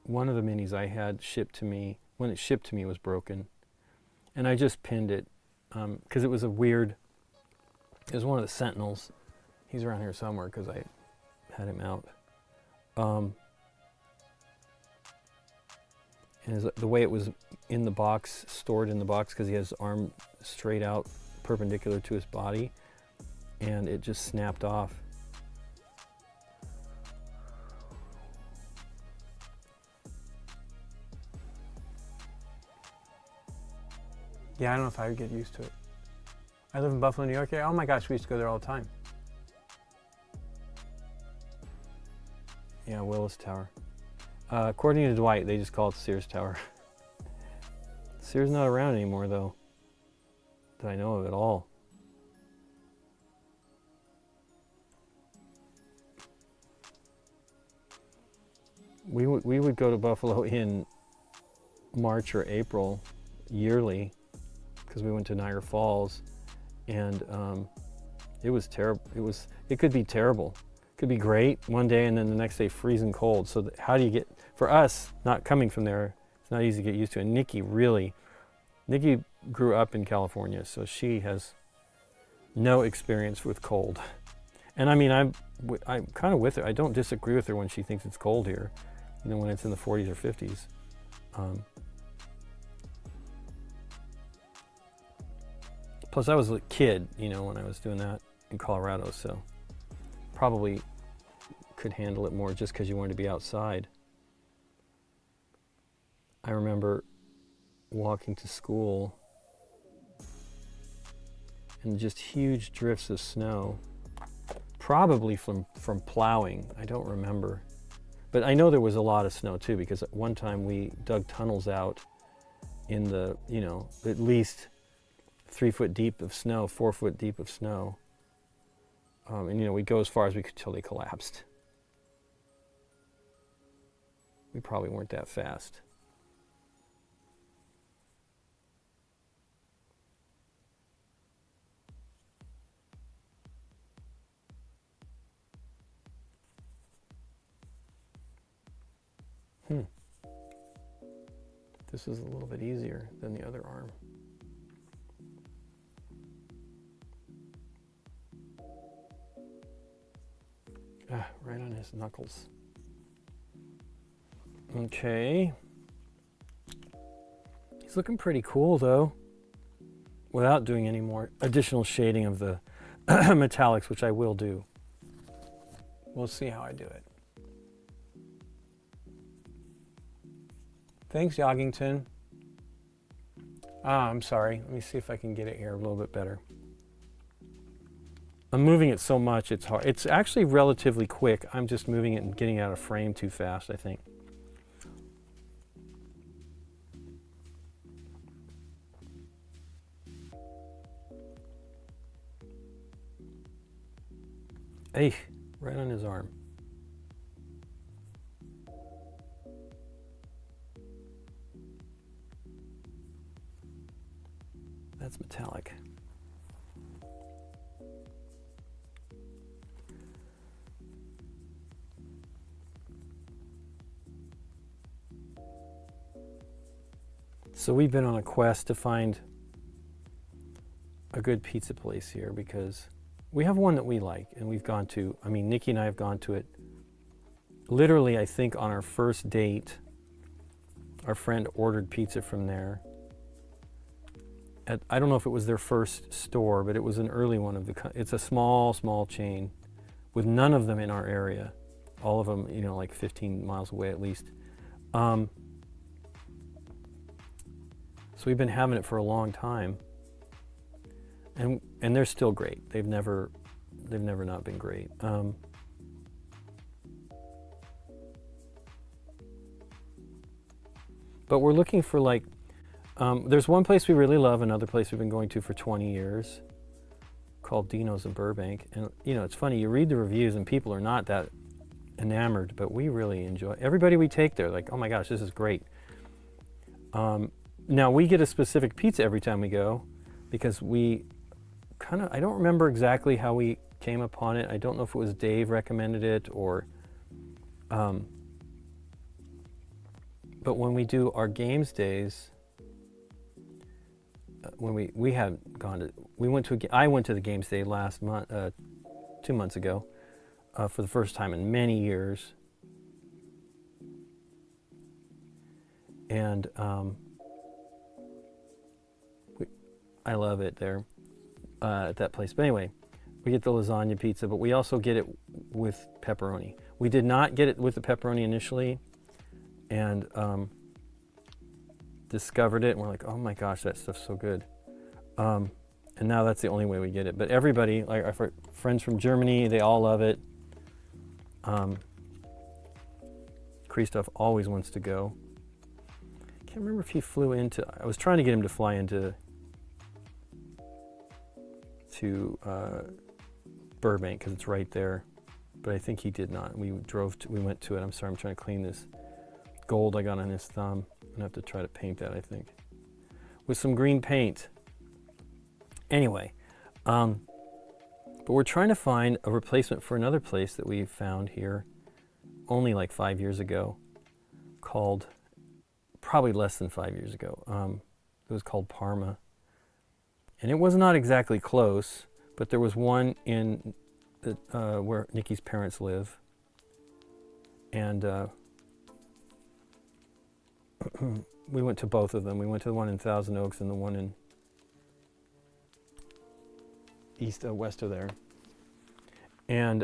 S1: one of the minis I had shipped to me, when it shipped to me, it was broken, and I just pinned it because it was a weird. It was one of the Sentinels. He's around here somewhere because I had him out. And the way it was in the box, stored in the box, because he has his arm straight out, perpendicular to his body, and it just snapped off. Yeah, I don't know if I would get used to it. I live in Buffalo, New York. Yeah, oh my gosh, we used to go there all the time. Yeah, Willis Tower. According to Dwight, they just call it Sears Tower. Sears not around anymore, though, that I know of at all. We would go to Buffalo in March or April yearly because we went to Niagara Falls. And it was terrible. It could be terrible. It could be great one day and then the next day freezing cold. So how do you get, for us, not coming from there, it's not easy to get used to. And Nikki grew up in California, so she has no experience with cold. And I mean, I'm kind of with her. I don't disagree with her when she thinks it's cold here, you know, when it's in the 40s or 50s. Plus, I was a kid, you know, when I was doing that in Colorado, so probably could handle it more just because you wanted to be outside. I remember walking to school and just huge drifts of snow, probably from plowing. I don't remember. But I know there was a lot of snow, too, because at one time we dug tunnels out in the, you know, at least 3 foot deep of snow, 4 foot deep of snow. And, you know, we'd go as far as we could till they collapsed. We probably weren't that fast. This is a little bit easier than the other arm. Right on his knuckles. Okay. He's looking pretty cool though, without doing any more additional shading of the metallics, which I will do. We'll see how I do it. Thanks, Yoggington. I'm sorry. Let me see if I can get it here a little bit better. I'm moving it so much, it's hard. It's actually relatively quick. I'm just moving it and getting out of frame too fast, I think. Hey, right on his arm. That's metallic. So we've been on a quest to find a good pizza place here because we have one that we like and we've gone to. I mean, Nikki and I have gone to it. Literally, I think on our first date, our friend ordered pizza from there. I don't know if it was their first store, but it was an early one of the. It's a small chain, with none of them in our area. All of them, you know, like 15 miles away at least. So we've been having it for a long time, and they're still great. They've never not been great. But we're looking for like. There's one place we really love, another place we've been going to for 20 years, called Dino's in Burbank. And you know, it's funny, you read the reviews and people are not that enamored, but we really enjoy. Everybody we take there, like, oh my gosh, this is great. Now we get a specific pizza every time we go, because we kind of, I don't remember exactly how we came upon it. I don't know if it was Dave recommended it or, but when we do our games days, when we had gone to, I went to the games day last month, 2 months ago, for the first time in many years, and I love it there at that place. But anyway, we get the lasagna pizza, but we also get it with pepperoni. We did not get it with the pepperoni initially, and discovered it and we're like, oh my gosh, that stuff's so good. And now that's the only way we get it. But everybody, like our friends from Germany, they all love it. Christoph always wants to go. Can't remember if he flew into, I was trying to get him to fly into Burbank because it's right there, but I think he did not. We went to it. I'm sorry, I'm trying to clean this gold I got on his thumb. I'm gonna have to try to paint that, I think, with some green paint. Anyway, but we're trying to find a replacement for another place that we found here only like 5 years ago, called, probably less than 5 years ago. It was called Parma. And it was not exactly close, but there was one in the, where Nikki's parents live. And we went to both of them. We went to the one in Thousand Oaks and the one in west of there. And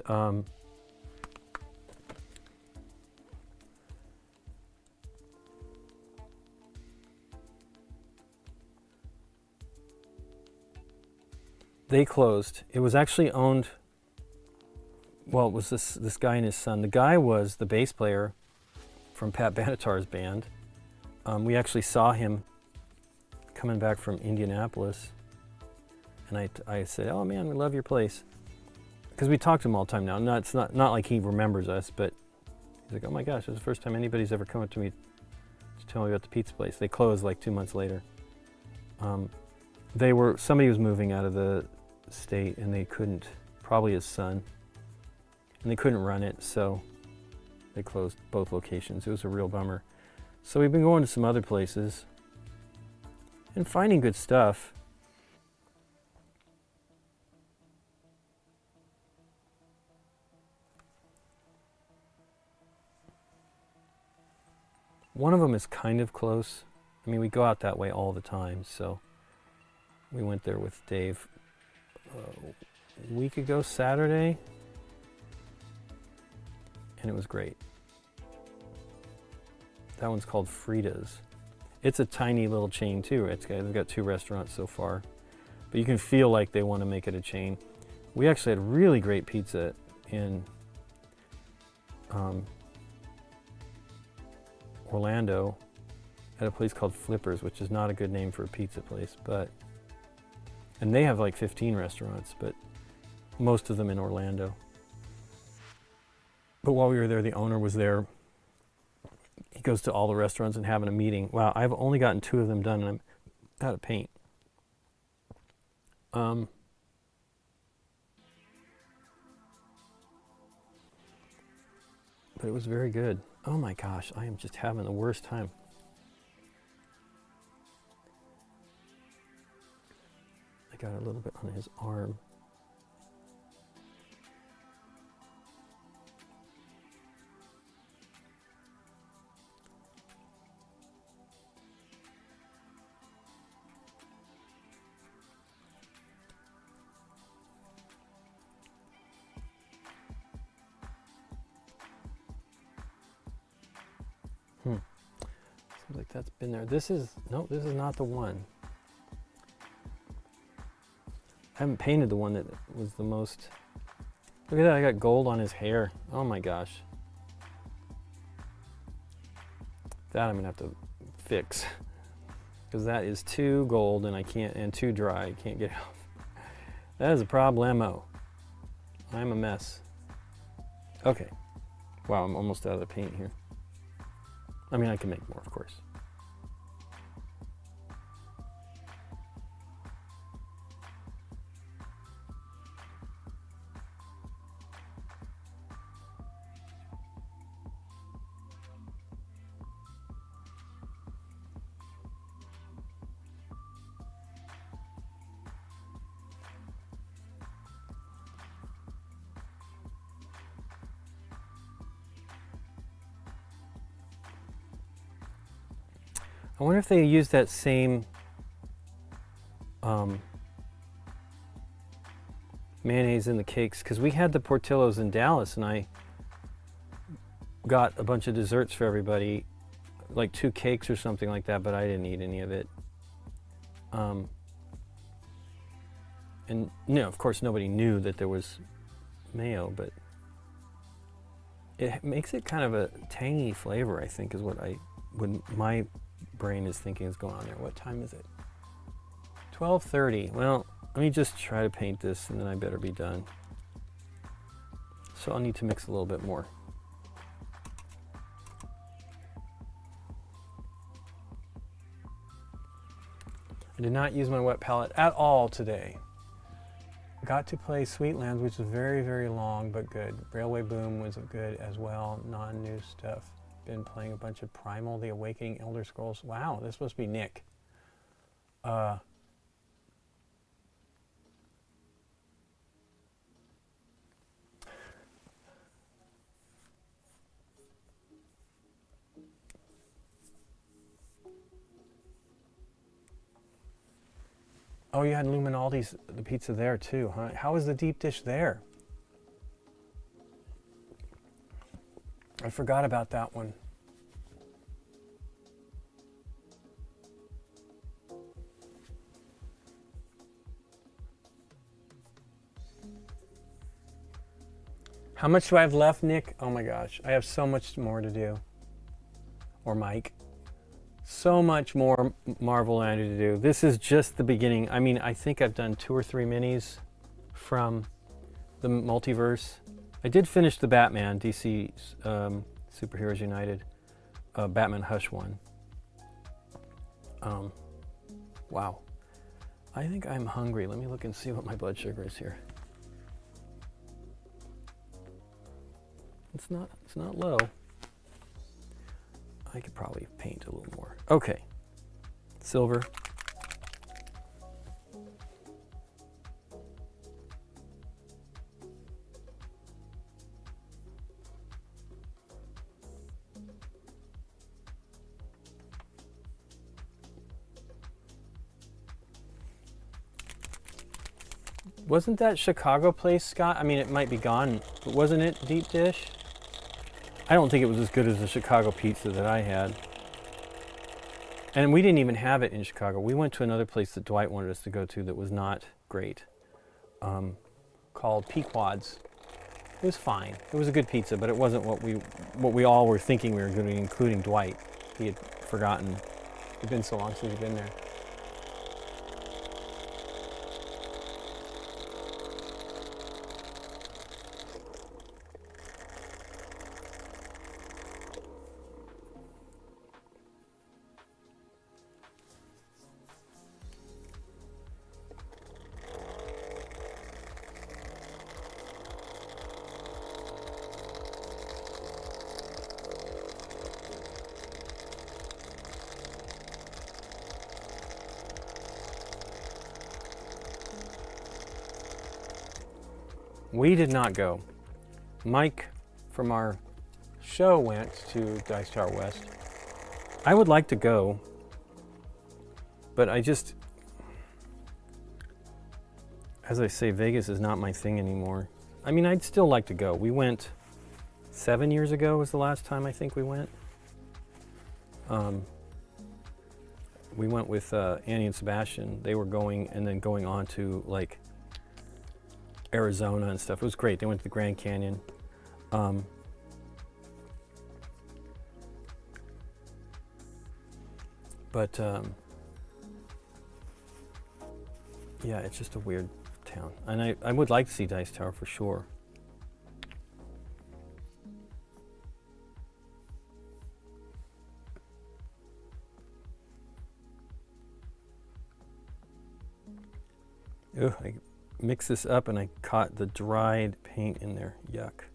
S1: they closed. It was actually owned, well, it was this guy and his son. The guy was the bass player from Pat Benatar's band. We actually saw him coming back from Indianapolis, and I said, oh man, we love your place. Because we talk to him all the time now. No, it's not like he remembers us, but he's like, oh my gosh, it's the first time anybody's ever come up to me to tell me about the pizza place. They closed like 2 months later. Somebody was moving out of the state and they couldn't, probably his son, and they couldn't run it, so they closed both locations. It was a real bummer. So we've been going to some other places and finding good stuff. One of them is kind of close. I mean, we go out that way all the time, so we went there with Dave a week ago Saturday, and it was great. That one's called Frida's. It's a tiny little chain too. They've got 2 restaurants so far, but you can feel like they want to make it a chain. We actually had really great pizza in Orlando at a place called Flippers, which is not a good name for a pizza place, and they have like 15 restaurants, but most of them in Orlando. But while we were there, the owner was there. He goes to all the restaurants and having a meeting. Wow, I've only gotten 2 of them done, and I'm out of paint. But it was very good. Oh my gosh, I am just having the worst time. I got a little bit on his arm. Seems like that's been there. This is not the one. I haven't painted the one that was the most. Look at that, I got gold on his hair. Oh my gosh. That I'm gonna have to fix. Because that is too gold and and too dry. I can't get it off. That is a problemo. I'm a mess. Okay. Wow, I'm almost out of the paint here. I mean, I can make more, of course. I wonder if they use that same mayonnaise in the cakes, because we had the Portillo's in Dallas and I got a bunch of desserts for everybody, like 2 cakes or something like that, but I didn't eat any of it. And of course nobody knew that there was mayo, but it makes it kind of a tangy flavor, I think, is what my brain is thinking is going on there. What time is it? 12:30. Well, let me just try to paint this and then I better be done. So I'll need to mix a little bit more. I did not use my wet palette at all today. Got to play Sweetlands, which is very, very long but good. Railway Boom was good as well. Non-new stuff. Been playing a bunch of Primal, The Awakening, Elder Scrolls. Wow, this must be Nick. Oh, you had Luminaldi's, the pizza there too, huh? How is the deep dish there? I forgot about that one. How much do I have left, Nick? Oh my gosh, I have so much more to do. Or Mike. So much more Marvel I need to do. This is just the beginning. I mean, I think I've done 2 or 3 minis from the Multiverse. I did finish the Batman, DC Superheroes United, Batman Hush one. Wow. I think I'm hungry. Let me look and see what my blood sugar is here. It's not low. I could probably paint a little more. Okay, silver. Wasn't that Chicago place, Scott? I mean, it might be gone, but wasn't it deep dish? I don't think it was as good as the Chicago pizza that I had. And we didn't even have it in Chicago. We went to another place that Dwight wanted us to go to that was not great, called Pequod's. It was fine. It was a good pizza, but it wasn't what we all were thinking we were going to be, including Dwight. He had forgotten. It's been so long since he'd been there. We did not go. Mike from our show went to Dice Tower West. I would like to go, but as I say, Vegas is not my thing anymore. I mean, I'd still like to go. We went 7 years ago was the last time I think we went. We went with Annie and Sebastian. They were going and then going on to like Arizona and stuff. It was great. They went to the Grand Canyon. Yeah, it's just a weird town. And I would like to see Dice Tower for sure. Ugh, I mixed this up and I caught the dried paint in there. Yuck.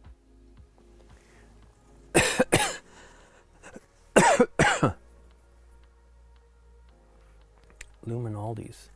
S1: Luminaldi's.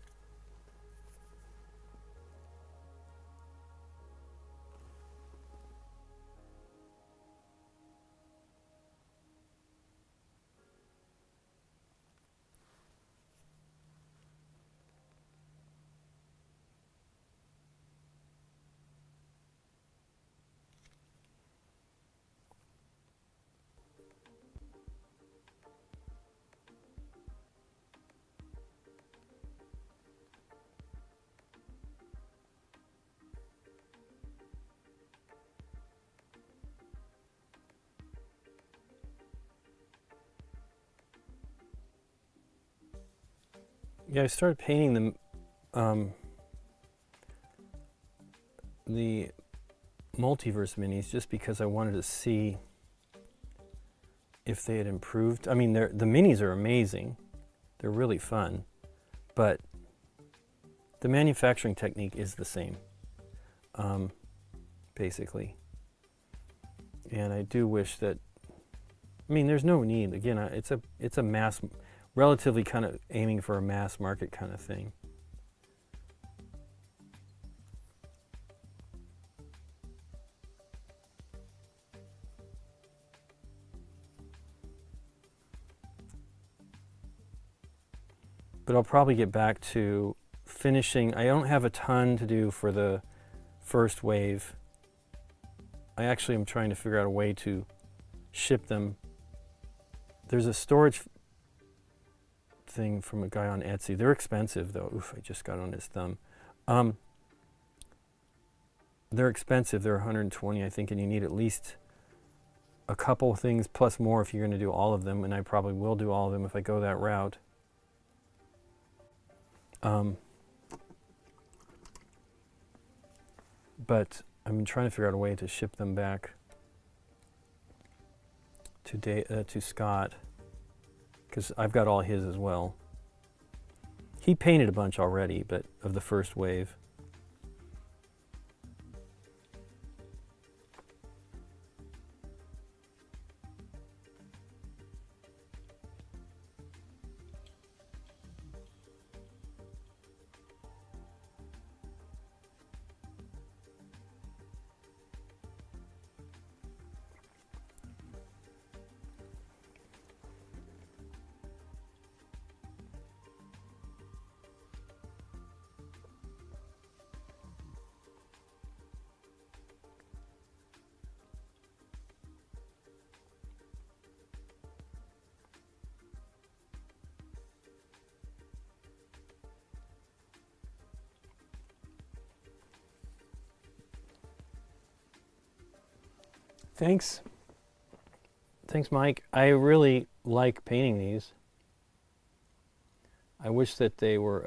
S1: Yeah, I started painting the Multiverse minis just because I wanted to see if they had improved. I mean, the minis are amazing. They're really fun, but the manufacturing technique is the same, basically. And I do wish that, I mean, there's no need. Again, it's a mass, relatively kind of aiming for a mass market kind of thing. But I'll probably get back to finishing. I don't have a ton to do for the first wave. I actually am trying to figure out a way to ship them. There's a storage thing from a guy on Etsy. They're expensive though. Oof, I just got on his thumb. They're expensive. They're 120, I think, and you need at least a couple of things plus more if you're going to do all of them, and I probably will do all of them if I go that route. But I'm trying to figure out a way to ship them back to Scott, because I've got all his as well. He painted a bunch already, but of the first wave. Thanks. Thanks, Mike. I really like painting these. I wish that they were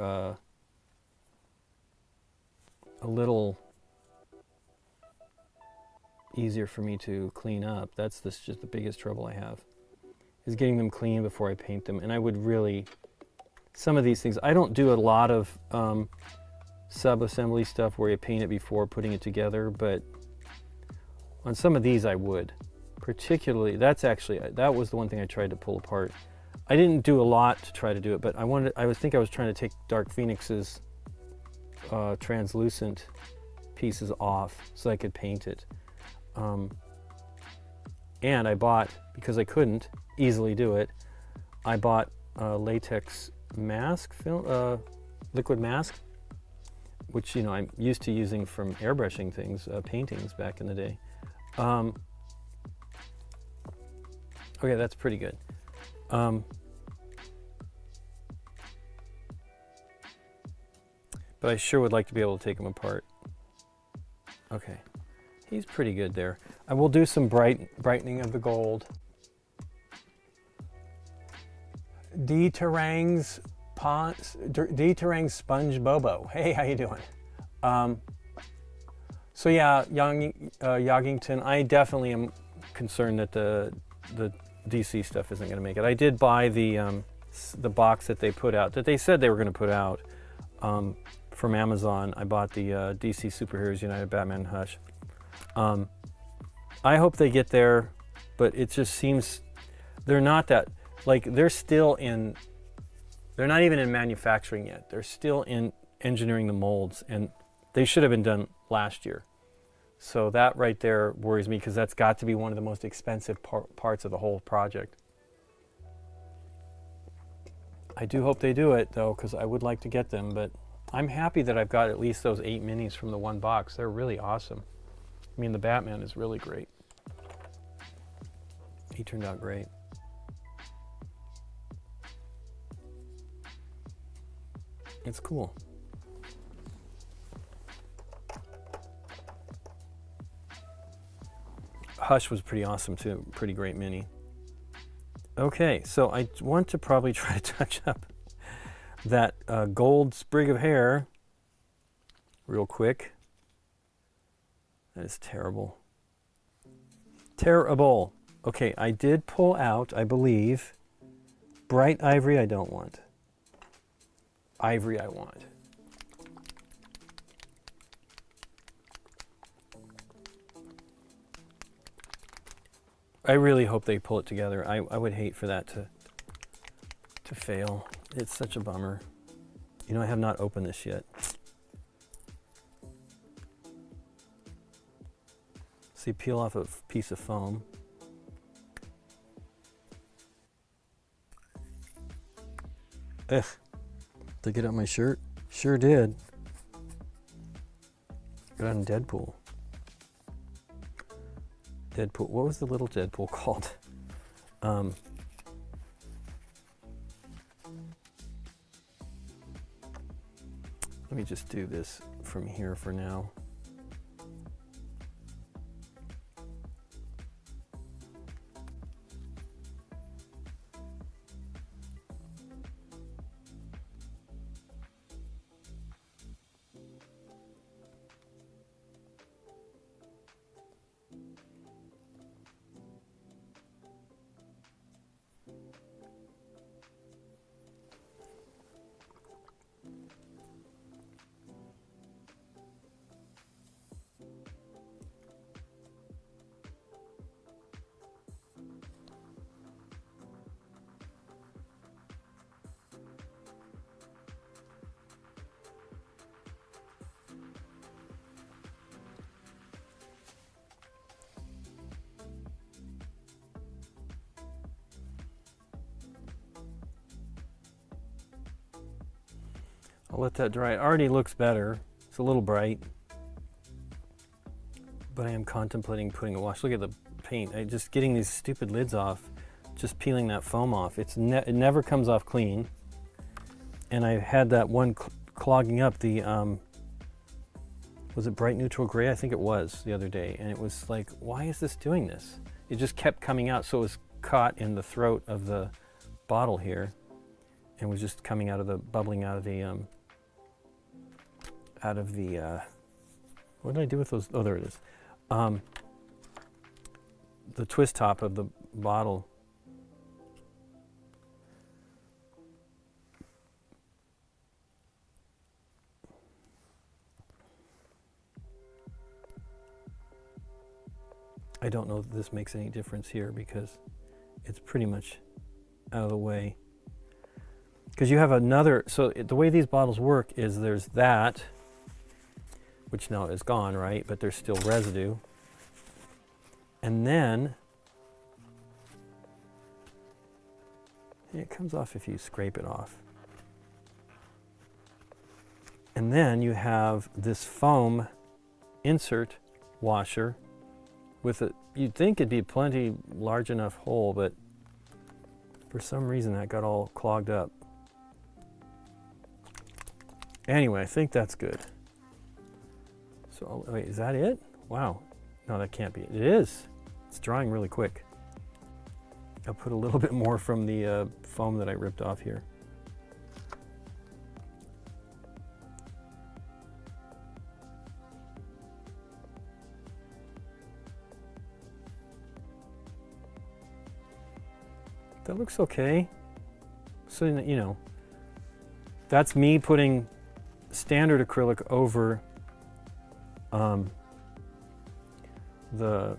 S1: a little easier for me to clean up. That's just the biggest trouble I have, is getting them clean before I paint them. And I would really, some of these things, I don't do a lot of sub-assembly stuff where you paint it before putting it together, but on some of these I would. Particularly, that was the one thing I tried to pull apart. I didn't do a lot to try to do it, but I was trying to take Dark Phoenix's translucent pieces off so I could paint it. And I bought, because I couldn't easily do it, I bought a latex mask, liquid mask, which, you know, I'm used to using from airbrushing things, paintings back in the day. Okay, that's pretty good. But I sure would like to be able to take them apart. Okay, he's pretty good there. I will do some brightening of the gold. D-Terang's Sponge Bobo. Hey, how you doing? So yeah, Yoggington, I definitely am concerned that the DC stuff isn't going to make it. I did buy the box that they put out, that they said they were going to put out from Amazon. I bought the DC Superheroes United Batman Hush. I hope they get there, but it just seems they're not that, like they're not even in manufacturing yet. They're still in engineering the molds, and they should have been done last year. So that right there worries me, because that's got to be one of the most expensive parts of the whole project. I do hope they do it though, because I would like to get them, but I'm happy that I've got at least those 8 minis from the one box. They're really awesome. I mean, the Batman is really great. He turned out great. It's cool. Hush was pretty awesome too, pretty great mini. Okay, so I want to probably try to touch up that gold sprig of hair real quick. That is terrible. Terrible. Okay, I did pull out, I believe, bright ivory I don't want. Ivory I want. I really hope they pull it together. I would hate for that to fail. It's such a bummer. You know, I have not opened this yet. See, peel off a piece of foam. Ugh. Did I get out my shirt? Sure did. Got on Deadpool. Deadpool. What was the little Deadpool called? Let me just do this from here for now. I'll let that dry. It already looks better. It's a little bright, but I am contemplating putting a wash. Look at the paint. Just getting these stupid lids off, just peeling that foam off. It never comes off clean. And I had that one clogging up the, what was it bright neutral gray? I think it was the other day. And it was like, why is this doing this? It just kept coming out. So it was caught in the throat of the bottle here and was just coming out of the, bubbling out of the, what did I do with those? Oh, there it is. The twist top of the bottle. I don't know that this makes any difference here because it's pretty much out of the way. Because you have another, so the way these bottles work is there's that, which now is gone, right? But there's still residue. And then, it comes off if you scrape it off. And then you have this foam insert washer with a, you'd think it'd be plenty large enough hole, but for some reason that got all clogged up. Anyway, I think that's good. So, wait, is that it? Wow. No, that can't be it. It is. It's drying really quick. I'll put a little bit more from the foam that I ripped off here. That looks okay. So, you know, that's me putting standard acrylic over the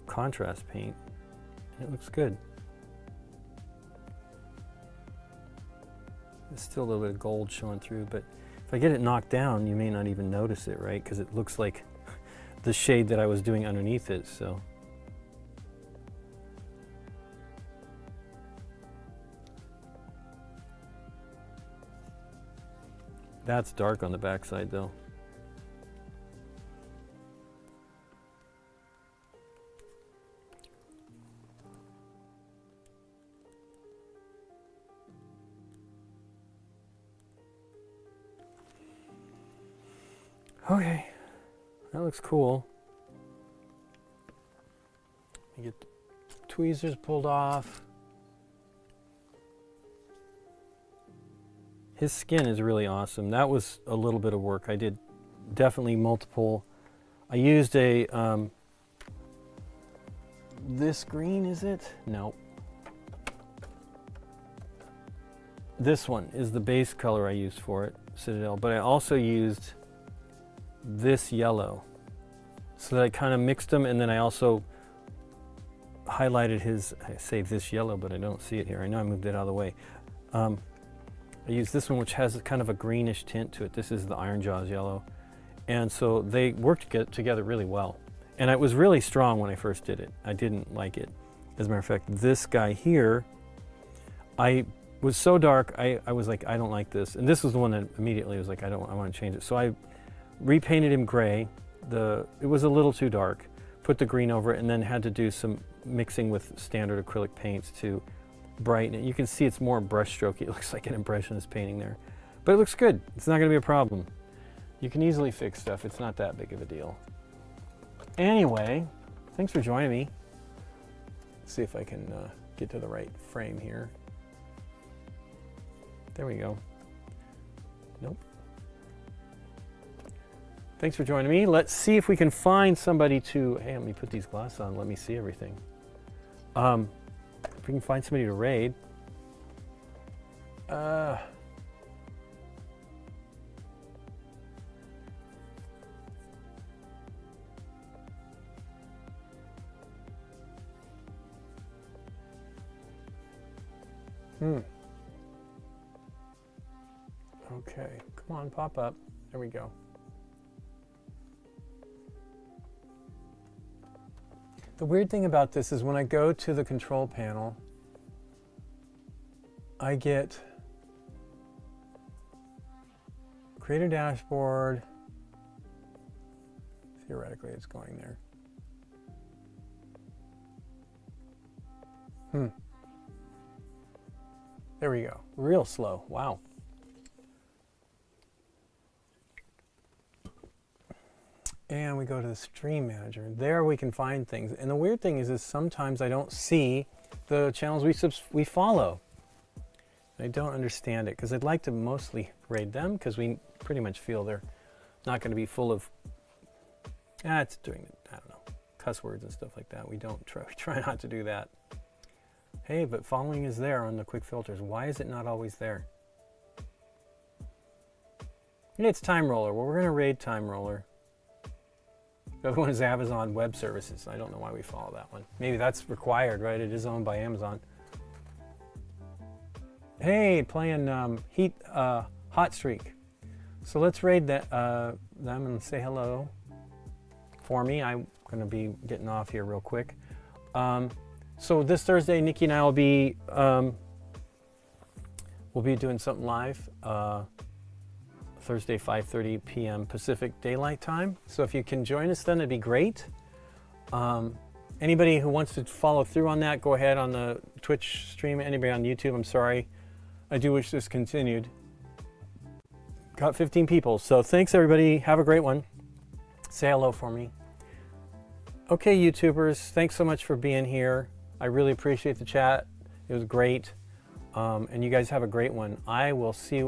S1: contrast paint, and it looks good. There's still a little bit of gold showing through, but if I get it knocked down, you may not even notice it, right? Because it looks like the shade that I was doing underneath it, so. That's dark on the backside though. Okay, that looks cool. You get the tweezers pulled off. His skin is really awesome. That was a little bit of work. I did definitely multiple. I used a, this green, is it? No. This one is the base color I used for it, Citadel, but I also used this yellow. So that I kind of mixed them, and then I also highlighted his, I say this yellow, but I don't see it here. I know I moved it out of the way. I used this one, which has kind of a greenish tint to it. This is the Iron Jaws yellow. And so they worked together really well. And it was really strong when I first did it. I didn't like it. As a matter of fact, this guy here, I was so dark, I was like, I don't like this. And this was the one that immediately was like, I want to change it. So I repainted him gray. It was a little too dark. Put the green over it, and then had to do some mixing with standard acrylic paints to brighten it. You can see it's more brushstrokey. It looks like an impressionist painting there. But it looks good. It's not going to be a problem. You can easily fix stuff. It's not that big of a deal. Anyway, thanks for joining me. Let's see if I can get to the right frame here. There we go. Nope. Thanks for joining me. Let's see if we can find somebody to, hey, let me put these glasses on. Let me see everything. If we can find somebody to raid. Okay, come on, pop up. There we go. The weird thing about this is when I go to the control panel, I get create a dashboard. Theoretically, it's going there. There we go. Real slow. Wow. And we go to the stream manager. There we can find things. And the weird thing is sometimes I don't see the channels we follow. I don't understand it because I'd like to mostly raid them because we pretty much feel they're not going to be full of, it's doing, I don't know, cuss words and stuff like that. We don't try not to do that. Hey, but following is there on the quick filters. Why is it not always there? It's Time Roller. Well, we're going to raid Time Roller. The other one is Amazon Web Services. I don't know why we follow that one. Maybe that's required, right? It is owned by Amazon. Hey, playing Hot Streak. So let's raid them and say hello for me. I'm going to be getting off here real quick. So this Thursday, Nikki and I will be we'll be doing something live. Thursday, 5:30 p.m. Pacific Daylight Time. So if you can join us then, it'd be great. Anybody who wants to follow through on that, go ahead on the Twitch stream. Anybody on YouTube, I'm sorry. I do wish this continued. Got 15 people. So thanks, everybody. Have a great one. Say hello for me. Okay, YouTubers, thanks so much for being here. I really appreciate the chat. It was great. And you guys have a great one. I will see you